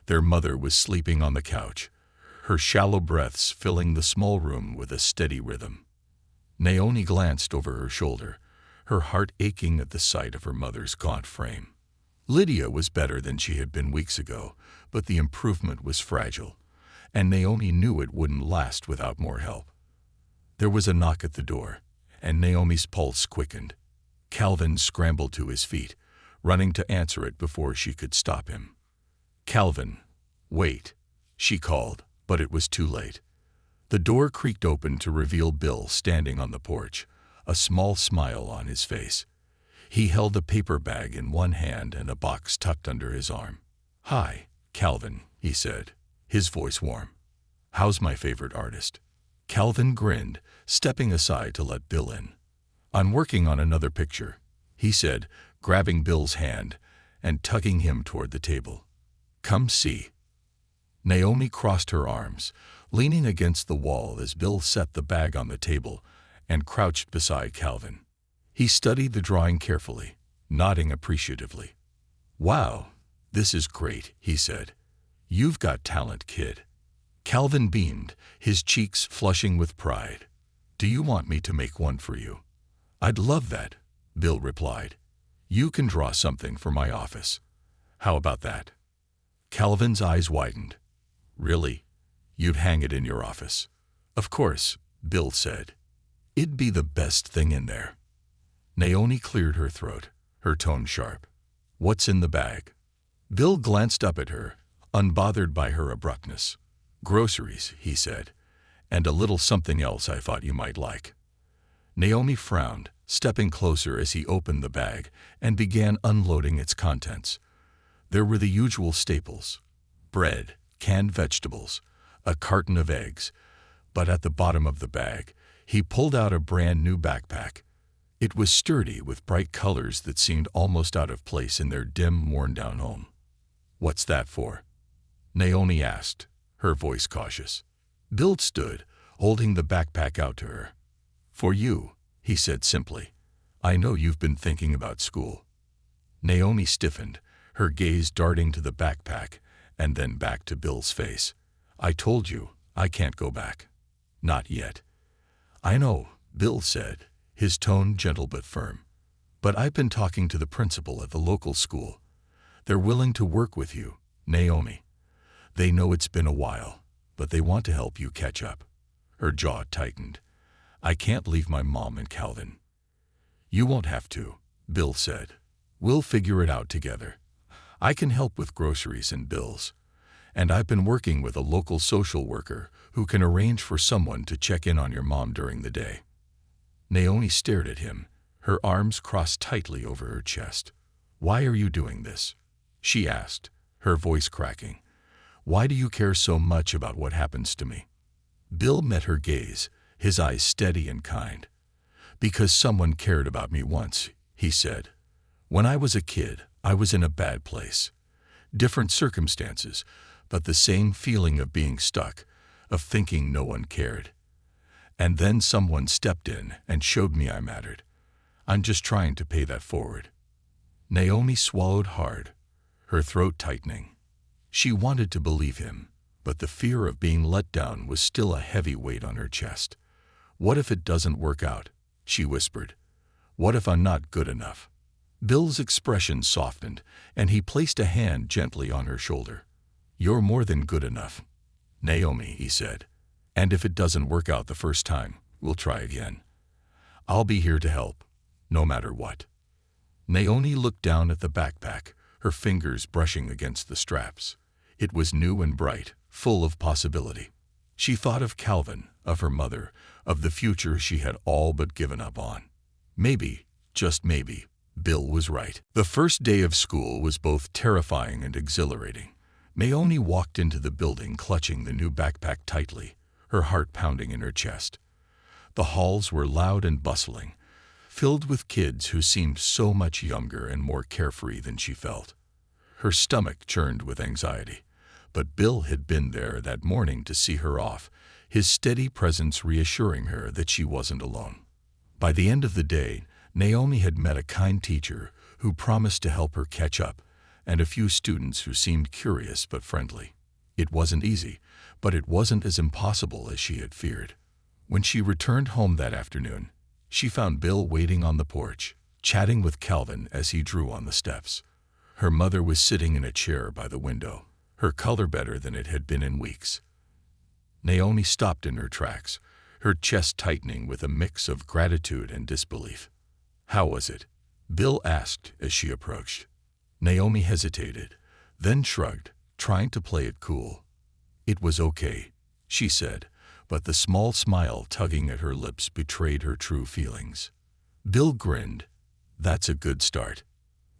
Their mother was sleeping on the couch, her shallow breaths filling the small room with a steady rhythm. Naomi glanced over her shoulder, her heart aching at the sight of her mother's gaunt frame. Lydia was better than she had been weeks ago, but the improvement was fragile, and Naomi knew it wouldn't last without more help. There was a knock at the door, and Naomi's pulse quickened. Calvin scrambled to his feet, running to answer it before she could stop him. "Calvin, wait," she called, but it was too late. The door creaked open to reveal Bill standing on the porch, a small smile on his face. He held a paper bag in one hand and a box tucked under his arm. "Hi, Calvin," he said, his voice warm. "How's my favorite artist?" Calvin grinned, stepping aside to let Bill in. "I'm working on another picture," he said, grabbing Bill's hand and tugging him toward the table. "Come see." Naomi crossed her arms, leaning against the wall as Bill set the bag on the table and crouched beside Calvin. He studied the drawing carefully, nodding appreciatively. "Wow, this is great," he said. "You've got talent, kid." Calvin beamed, his cheeks flushing with pride. "Do you want me to make one for you?" "I'd love that," Bill replied. "You can draw something for my office. How about that?" Calvin's eyes widened. "Really? You'd hang it in your office?" "Of course," Bill said. "It'd be the best thing in there." Naomi cleared her throat, her tone sharp. "What's in the bag?" Bill glanced up at her, unbothered by her abruptness. "Groceries," he said, "and a little something else I thought you might like." Naomi frowned, stepping closer as he opened the bag and began unloading its contents. There were the usual staples: bread, canned vegetables, a carton of eggs, but at the bottom of the bag, he pulled out a brand new backpack. It was sturdy with bright colors that seemed almost out of place in their dim, worn-down home. "What's that for?" Naomi asked, her voice cautious. Bill stood, holding the backpack out to her. "For you," he said simply. "I know you've been thinking about school." Naomi stiffened, her gaze darting to the backpack and then back to Bill's face. "I told you, I can't go back." "Not yet." "I know," Bill said, his tone gentle but firm. "But I've been talking to the principal at the local school. They're willing to work with you, Naomi. They know it's been a while, but they want to help you catch up." Her jaw tightened. "I can't leave my mom and Calvin." "You won't have to," Bill said. "We'll figure it out together. I can help with groceries and bills. And I've been working with a local social worker who can arrange for someone to check in on your mom during the day." Naomi stared at him, her arms crossed tightly over her chest. "Why are you doing this?" she asked, her voice cracking. "Why do you care so much about what happens to me?" Bill met her gaze, his eyes steady and kind. "Because someone cared about me once," he said. "When I was a kid, I was in a bad place. Different circumstances, but the same feeling of being stuck, of thinking no one cared. And then someone stepped in and showed me I mattered. I'm just trying to pay that forward." Naomi swallowed hard, her throat tightening. She wanted to believe him, but the fear of being let down was still a heavy weight on her chest. "What if it doesn't work out?" she whispered. "What if I'm not good enough?" Bill's expression softened, and he placed a hand gently on her shoulder. "You're more than good enough, Naomi," he said. "And if it doesn't work out the first time, we'll try again. I'll be here to help, no matter what." Naomi looked down at the backpack, her fingers brushing against the straps. It was new and bright, full of possibility. She thought of Calvin, of her mother, of the future she had all but given up on. Maybe, just maybe, Bill was right. The first day of school was both terrifying and exhilarating. Naomi walked into the building clutching the new backpack tightly, her heart pounding in her chest. The halls were loud and bustling, filled with kids who seemed so much younger and more carefree than she felt. Her stomach churned with anxiety, but Bill had been there that morning to see her off, his steady presence reassuring her that she wasn't alone. By the end of the day, Naomi had met a kind teacher who promised to help her catch up, and a few students who seemed curious but friendly. It wasn't easy, but it wasn't as impossible as she had feared. When she returned home that afternoon, she found Bill waiting on the porch, chatting with Calvin as he drew on the steps. Her mother was sitting in a chair by the window, her color better than it had been in weeks. Naomi stopped in her tracks, her chest tightening with a mix of gratitude and disbelief. "How was it?" Bill asked as she approached. Naomi hesitated, then shrugged, trying to play it cool. "It was okay," she said, but the small smile tugging at her lips betrayed her true feelings. Bill grinned. "That's a good start."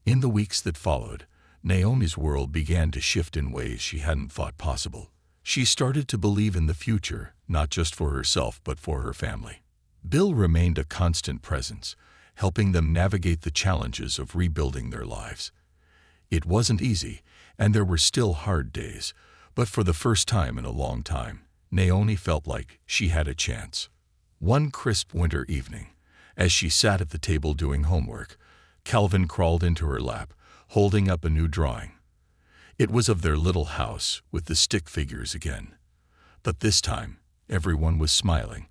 In the weeks that followed, Naomi's world began to shift in ways she hadn't thought possible. She started to believe in the future, not just for herself but for her family. Bill remained a constant presence, helping them navigate the challenges of rebuilding their lives. It wasn't easy, and there were still hard days, but for the first time in a long time, Naomi felt like she had a chance. One crisp winter evening, as she sat at the table doing homework, Calvin crawled into her lap, holding up a new drawing. It was of their little house with the stick figures again. But this time, everyone was smiling,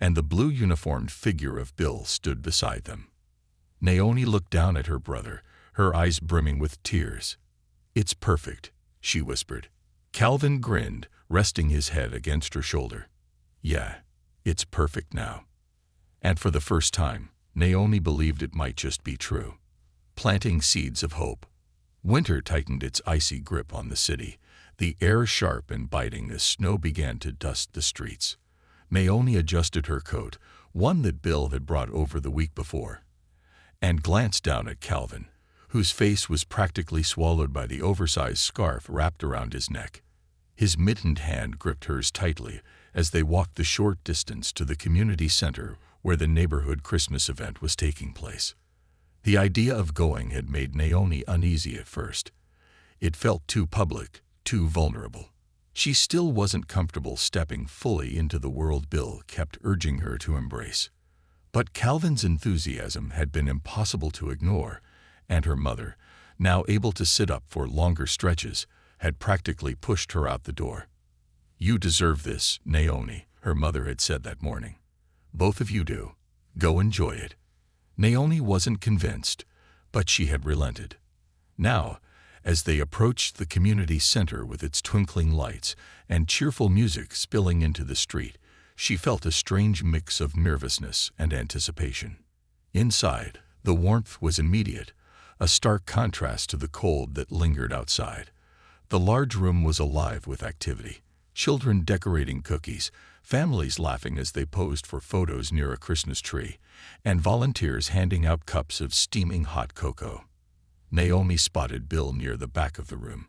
and the blue uniformed figure of Bill stood beside them. Naomi looked down at her brother, her eyes brimming with tears. "It's perfect," she whispered. Calvin grinned, resting his head against her shoulder. "Yeah, it's perfect now." And for the first time, Naomi believed it might just be true. Planting seeds of hope. Winter tightened its icy grip on the city, the air sharp and biting as snow began to dust the streets. Naomi adjusted her coat, one that Bill had brought over the week before, and glanced down at Calvin, whose face was practically swallowed by the oversized scarf wrapped around his neck. His mittened hand gripped hers tightly as they walked the short distance to the community center where the neighborhood Christmas event was taking place. The idea of going had made Naomi uneasy at first. It felt too public, too vulnerable. She still wasn't comfortable stepping fully into the world Bill kept urging her to embrace. But Calvin's enthusiasm had been impossible to ignore, and her mother, now able to sit up for longer stretches, had practically pushed her out the door. "You deserve this, Naomi," her mother had said that morning. "Both of you do. Go enjoy it." Naomi wasn't convinced, but she had relented. Now, as they approached the community center with its twinkling lights and cheerful music spilling into the street, she felt a strange mix of nervousness and anticipation. Inside, the warmth was immediate, a stark contrast to the cold that lingered outside. The large room was alive with activity. Children decorating cookies, families laughing as they posed for photos near a Christmas tree, and volunteers handing out cups of steaming hot cocoa. Naomi spotted Bill near the back of the room,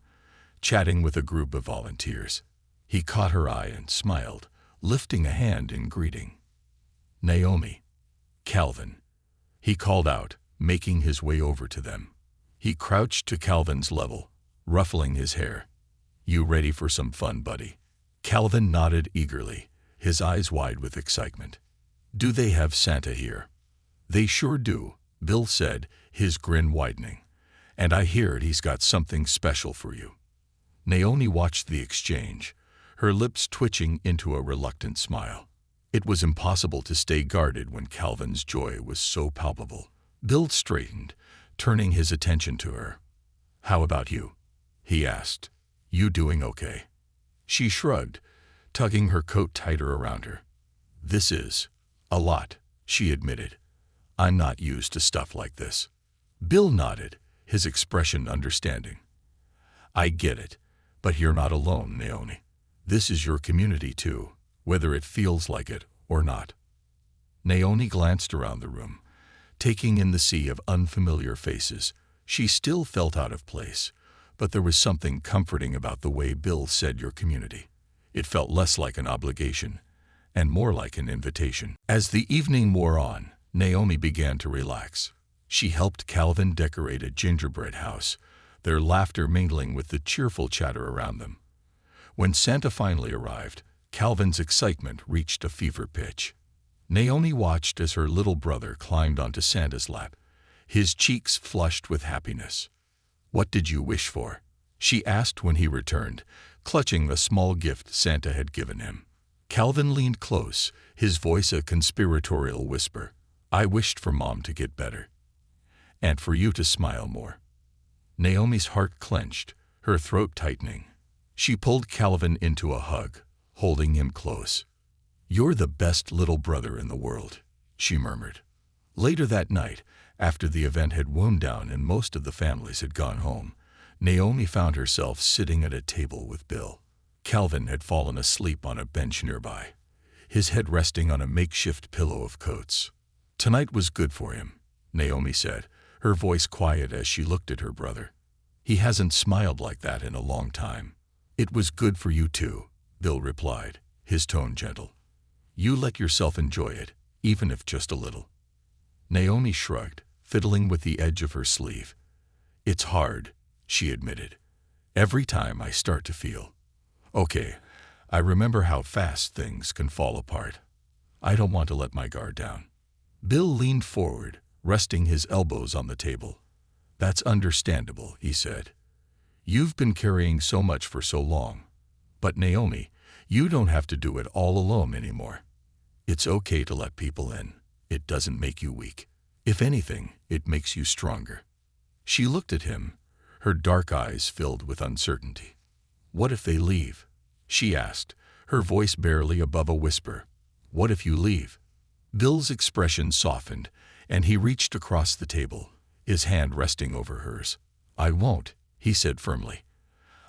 chatting with a group of volunteers. He caught her eye and smiled, lifting a hand in greeting. "Naomi." "Calvin," he called out, making his way over to them. He crouched to Calvin's level, ruffling his hair. "You ready for some fun, buddy?" Calvin nodded eagerly, his eyes wide with excitement. "Do they have Santa here?" "They sure do," Bill said, his grin widening. "And I hear he's got something special for you." Naomi watched the exchange, her lips twitching into a reluctant smile. It was impossible to stay guarded when Calvin's joy was so palpable. Bill straightened, turning his attention to her. "How about you?" he asked. "You doing okay?" She shrugged, tugging her coat tighter around her. "This is a lot," she admitted. "I'm not used to stuff like this." Bill nodded, his expression understanding. "I get it, but you're not alone, Naomi. This is your community too, whether it feels like it or not." Naomi glanced around the room, taking in the sea of unfamiliar faces. She still felt out of place, but there was something comforting about the way Bill said your community. It felt less like an obligation and more like an invitation. As the evening wore on, Naomi began to relax. She helped Calvin decorate a gingerbread house, their laughter mingling with the cheerful chatter around them. When Santa finally arrived, Calvin's excitement reached a fever pitch. Naomi watched as her little brother climbed onto Santa's lap, his cheeks flushed with happiness. "What did you wish for?" she asked when he returned, clutching the small gift Santa had given him. Calvin leaned close, his voice a conspiratorial whisper. "I wished for Mom to get better. And for you to smile more." Naomi's heart clenched, her throat tightening. She pulled Calvin into a hug, holding him close. "You're the best little brother in the world," she murmured. Later that night, after the event had wound down and most of the families had gone home, Naomi found herself sitting at a table with Bill. Calvin had fallen asleep on a bench nearby, his head resting on a makeshift pillow of coats. "Tonight was good for him," Naomi said, her voice quiet as she looked at her brother. "He hasn't smiled like that in a long time." "It was good for you too," Bill replied, his tone gentle. "You let yourself enjoy it, even if just a little." Naomi shrugged, fiddling with the edge of her sleeve. "It's hard," she admitted. "Every time I start to feel okay, I remember how fast things can fall apart. I don't want to let my guard down." Bill leaned forward, resting his elbows on the table. "That's understandable," he said. "You've been carrying so much for so long. But Naomi, you don't have to do it all alone anymore. It's okay to let people in. It doesn't make you weak. If anything, it makes you stronger." She looked at him, her dark eyes filled with uncertainty. "What if they leave?" she asked, her voice barely above a whisper. "What if you leave?" Bill's expression softened, and he reached across the table, his hand resting over hers. "I won't," he said firmly.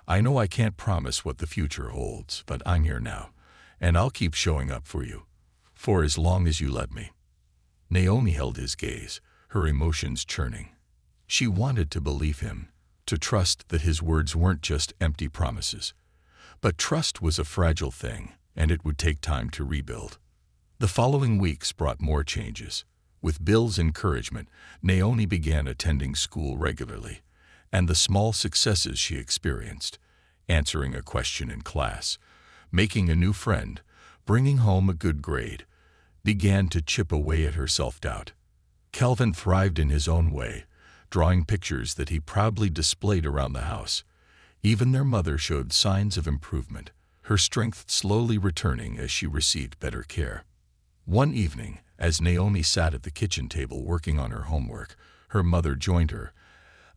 "I know I can't promise what the future holds, but I'm here now, and I'll keep showing up for you, for as long as you let me." Naomi held his gaze, her emotions churning. She wanted to believe him, to trust that his words weren't just empty promises. But trust was a fragile thing, and it would take time to rebuild. The following weeks brought more changes. With Bill's encouragement, Naomi began attending school regularly, and the small successes she experienced, answering a question in class, making a new friend, bringing home a good grade, began to chip away at her self-doubt. Calvin thrived in his own way, drawing pictures that he proudly displayed around the house. Even their mother showed signs of improvement, her strength slowly returning as she received better care. One evening, as Naomi sat at the kitchen table working on her homework, her mother joined her,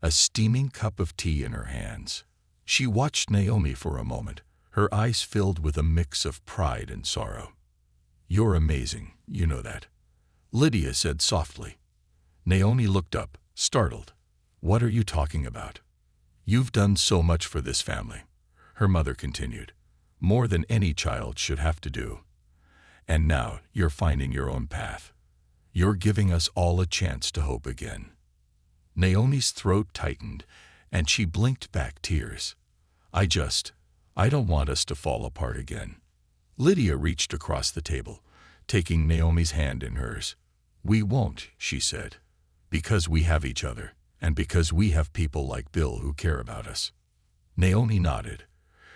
a steaming cup of tea in her hands. She watched Naomi for a moment, her eyes filled with a mix of pride and sorrow. "You're amazing, you know that," Lydia said softly. Naomi looked up, startled. "What are you talking about?" "You've done so much for this family," her mother continued, "more than any child should have to do. And now you're finding your own path. You're giving us all a chance to hope again." Naomi's throat tightened, and she blinked back tears. I don't want us to fall apart again." Lydia reached across the table, taking Naomi's hand in hers. "We won't," she said, "because we have each other, and because we have people like Bill who care about us." Naomi nodded,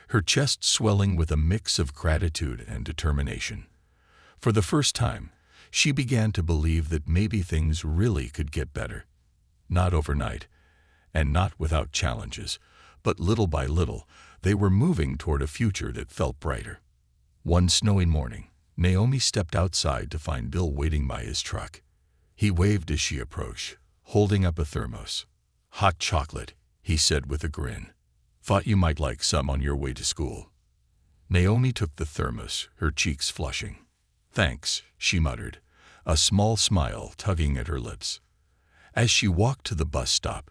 her chest swelling with a mix of gratitude and determination. For the first time, she began to believe that maybe things really could get better. Not overnight, and not without challenges, but little by little, they were moving toward a future that felt brighter. One snowy morning, Naomi stepped outside to find Bill waiting by his truck. He waved as she approached, holding up a thermos. "Hot chocolate," he said with a grin. "Thought you might like some on your way to school." Naomi took the thermos, her cheeks flushing. "Thanks," she muttered, a small smile tugging at her lips. As she walked to the bus stop,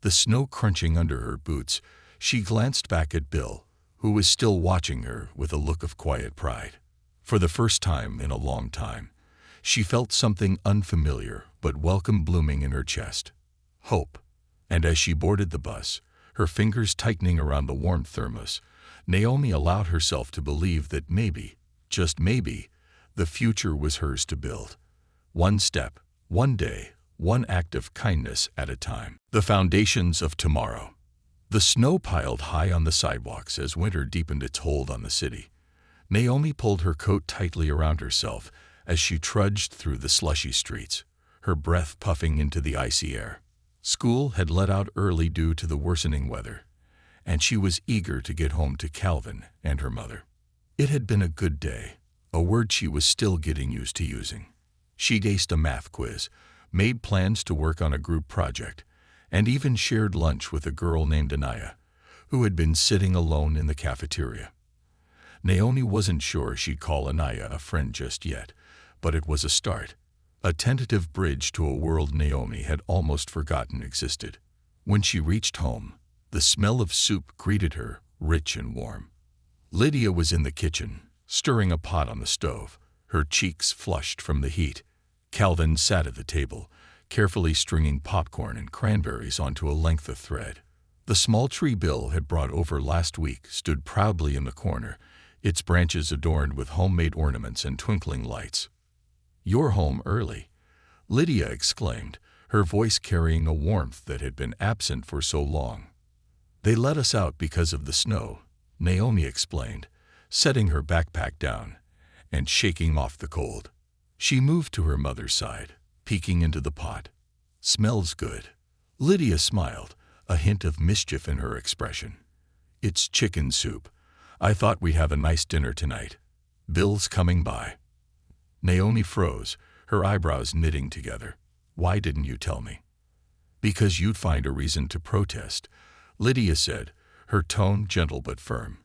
the snow crunching under her boots, she glanced back at Bill, who was still watching her with a look of quiet pride. For the first time in a long time, she felt something unfamiliar but welcome blooming in her chest. Hope. And as she boarded the bus, her fingers tightening around the warm thermos, Naomi allowed herself to believe that maybe, just maybe, the future was hers to build. One step, one day, one act of kindness at a time. The foundations of tomorrow. The snow piled high on the sidewalks as winter deepened its hold on the city. Naomi pulled her coat tightly around herself as she trudged through the slushy streets, her breath puffing into the icy air. School had let out early due to the worsening weather, and she was eager to get home to Calvin and her mother. It had been a good day, a word she was still getting used to using. She'd aced a math quiz, made plans to work on a group project, and even shared lunch with a girl named Anaya, who had been sitting alone in the cafeteria. Naomi wasn't sure she'd call Anaya a friend just yet, but it was a start, a tentative bridge to a world Naomi had almost forgotten existed. When she reached home, the smell of soup greeted her, rich and warm. Lydia was in the kitchen, stirring a pot on the stove, her cheeks flushed from the heat. Calvin sat at the table, carefully stringing popcorn and cranberries onto a length of thread. The small tree Bill had brought over last week stood proudly in the corner, its branches adorned with homemade ornaments and twinkling lights. "You're home early," Lydia exclaimed, her voice carrying a warmth that had been absent for so long. "They let us out because of the snow," Naomi explained, setting her backpack down and shaking off the cold. She moved to her mother's side, peeking into the pot. "Smells good." Lydia smiled, a hint of mischief in her expression. "It's chicken soup. I thought we'd have a nice dinner tonight. Bill's coming by." Naomi froze, her eyebrows knitting together. "Why didn't you tell me?" "Because you'd find a reason to protest," Lydia said, her tone gentle but firm.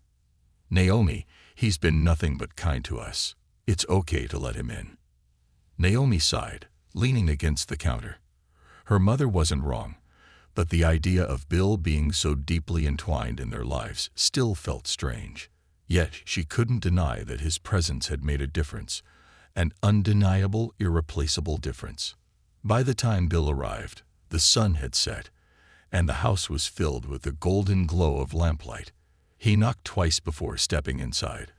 "Naomi, he's been nothing but kind to us. It's okay to let him in." Naomi sighed, leaning against the counter. Her mother wasn't wrong, but the idea of Bill being so deeply entwined in their lives still felt strange. Yet she couldn't deny that his presence had made a difference, an undeniable, irreplaceable difference. By the time Bill arrived, the sun had set, and the house was filled with the golden glow of lamplight. He knocked twice before stepping inside,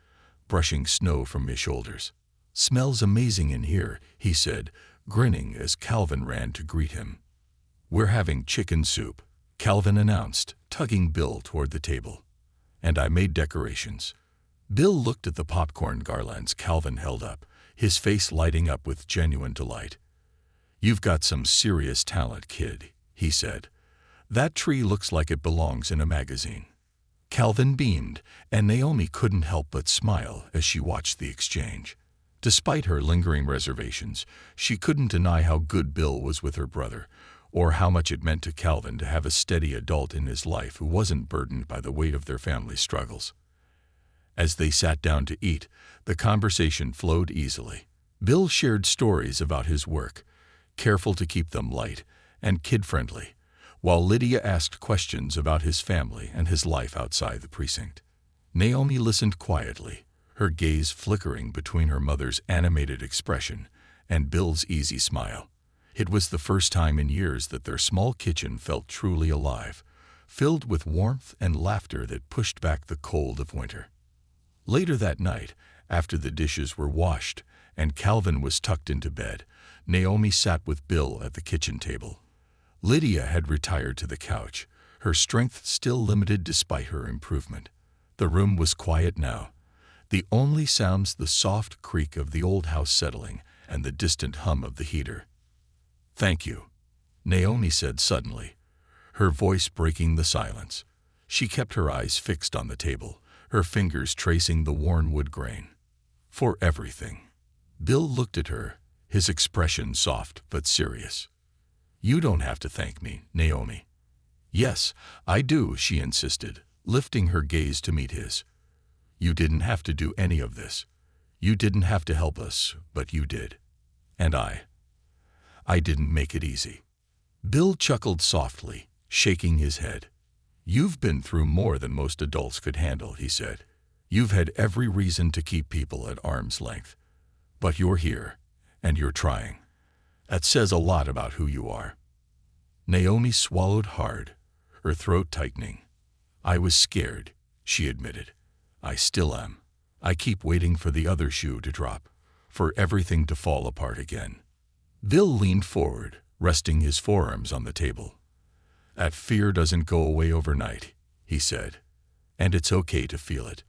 brushing snow from his shoulders. "Smells amazing in here," he said, grinning as Calvin ran to greet him. "We're having chicken soup," Calvin announced, tugging Bill toward the table. "And I made decorations." Bill looked at the popcorn garlands Calvin held up, his face lighting up with genuine delight. "You've got some serious talent, kid," he said. "That tree looks like it belongs in a magazine." Calvin beamed, and Naomi couldn't help but smile as she watched the exchange. Despite her lingering reservations, she couldn't deny how good Bill was with her brother, or how much it meant to Calvin to have a steady adult in his life who wasn't burdened by the weight of their family's struggles. As they sat down to eat, the conversation flowed easily. Bill shared stories about his work, careful to keep them light and kid-friendly, while Lydia asked questions about his family and his life outside the precinct. Naomi listened quietly, her gaze flickering between her mother's animated expression and Bill's easy smile. It was the first time in years that their small kitchen felt truly alive, filled with warmth and laughter that pushed back the cold of winter. Later that night, after the dishes were washed and Calvin was tucked into bed, Naomi sat with Bill at the kitchen table. Lydia had retired to the couch, her strength still limited despite her improvement. The room was quiet now, the only sounds the soft creak of the old house settling and the distant hum of the heater. "Thank you," Naomi said suddenly, her voice breaking the silence. She kept her eyes fixed on the table, her fingers tracing the worn wood grain. "For everything." Bill looked at her, his expression soft but serious. "You don't have to thank me, Naomi." "Yes, I do," she insisted, lifting her gaze to meet his. "You didn't have to do any of this. You didn't have to help us, but you did. And I didn't make it easy." Bill chuckled softly, shaking his head. "You've been through more than most adults could handle," he said. "You've had every reason to keep people at arm's length. But you're here, and you're trying. That says a lot about who you are." Naomi swallowed hard, her throat tightening. "I was scared," she admitted. "I still am. I keep waiting for the other shoe to drop, for everything to fall apart again." Bill leaned forward, resting his forearms on the table. "That fear doesn't go away overnight," he said. "And it's okay to feel it.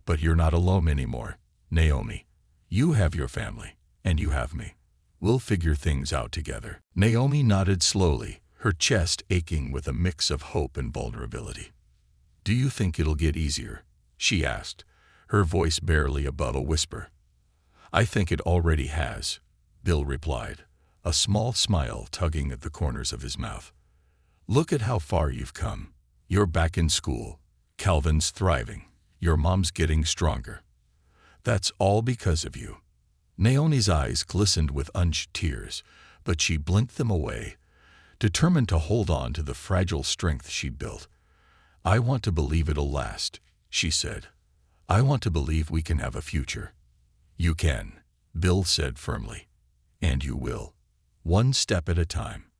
But you're not alone anymore, Naomi. You have your family, and you have me. We'll figure things out together." Naomi nodded slowly, her chest aching with a mix of hope and vulnerability. "Do you think it'll get easier?" she asked, her voice barely above a whisper. "I think it already has," Bill replied, a small smile tugging at the corners of his mouth. Look at how far you've come. You're back in school. Calvin's thriving. Your mom's getting stronger. That's all because of you." Naomi's eyes glistened with unshed tears, but she blinked them away, determined to hold on to the fragile strength she'd built. "I want to believe it'll last," she said. "I want to believe we can have a future." "You can," Bill said firmly. "And you will. One step at a time."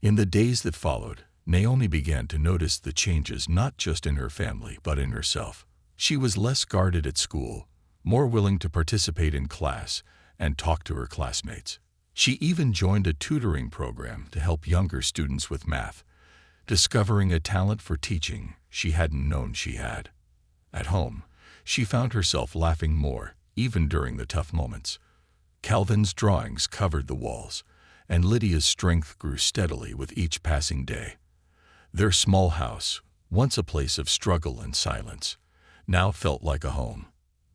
In the days that followed, Naomi began to notice the changes not just in her family but in herself. She was less guarded at school, more willing to participate in class and talk to her classmates. She even joined a tutoring program to help younger students with math, discovering a talent for teaching she hadn't known she had. At home, she found herself laughing more, even during the tough moments. Calvin's drawings covered the walls, and Lydia's strength grew steadily with each passing day. Their small house, once a place of struggle and silence, now felt like a home.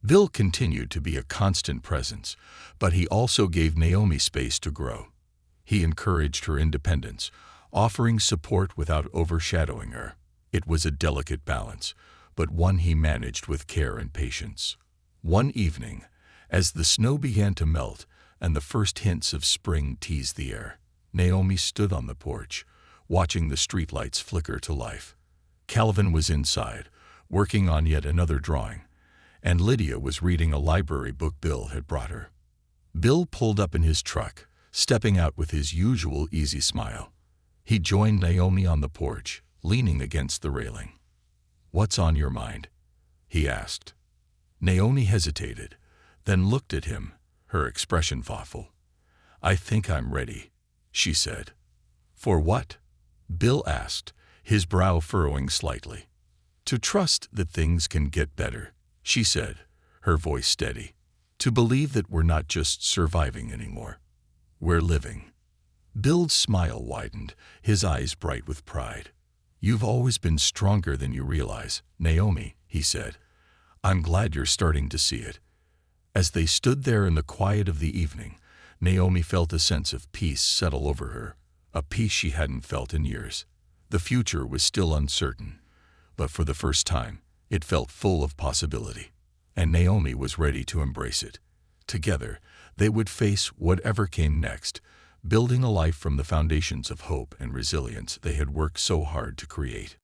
Bill continued to be a constant presence, but he also gave Naomi space to grow. He encouraged her independence, offering support without overshadowing her. It was a delicate balance, but one he managed with care and patience. One evening, as the snow began to melt and the first hints of spring teased the air, Naomi stood on the porch, watching the streetlights flicker to life. Calvin was inside, working on yet another drawing, and Lydia was reading a library book Bill had brought her. Bill pulled up in his truck, stepping out with his usual easy smile. He joined Naomi on the porch, leaning against the railing. "What's on your mind?" he asked. Naomi hesitated, then looked at him, her expression thoughtful. "I think I'm ready," she said. "For what?" Bill asked, his brow furrowing slightly. "To trust that things can get better," she said, her voice steady. "To believe that we're not just surviving anymore. We're living." Bill's smile widened, his eyes bright with pride. "You've always been stronger than you realize, Naomi," he said. "I'm glad you're starting to see it." As they stood there in the quiet of the evening, Naomi felt a sense of peace settle over her, a peace she hadn't felt in years. The future was still uncertain, but for the first time, it felt full of possibility, and Naomi was ready to embrace it. Together, they would face whatever came next, building a life from the foundations of hope and resilience they had worked so hard to create.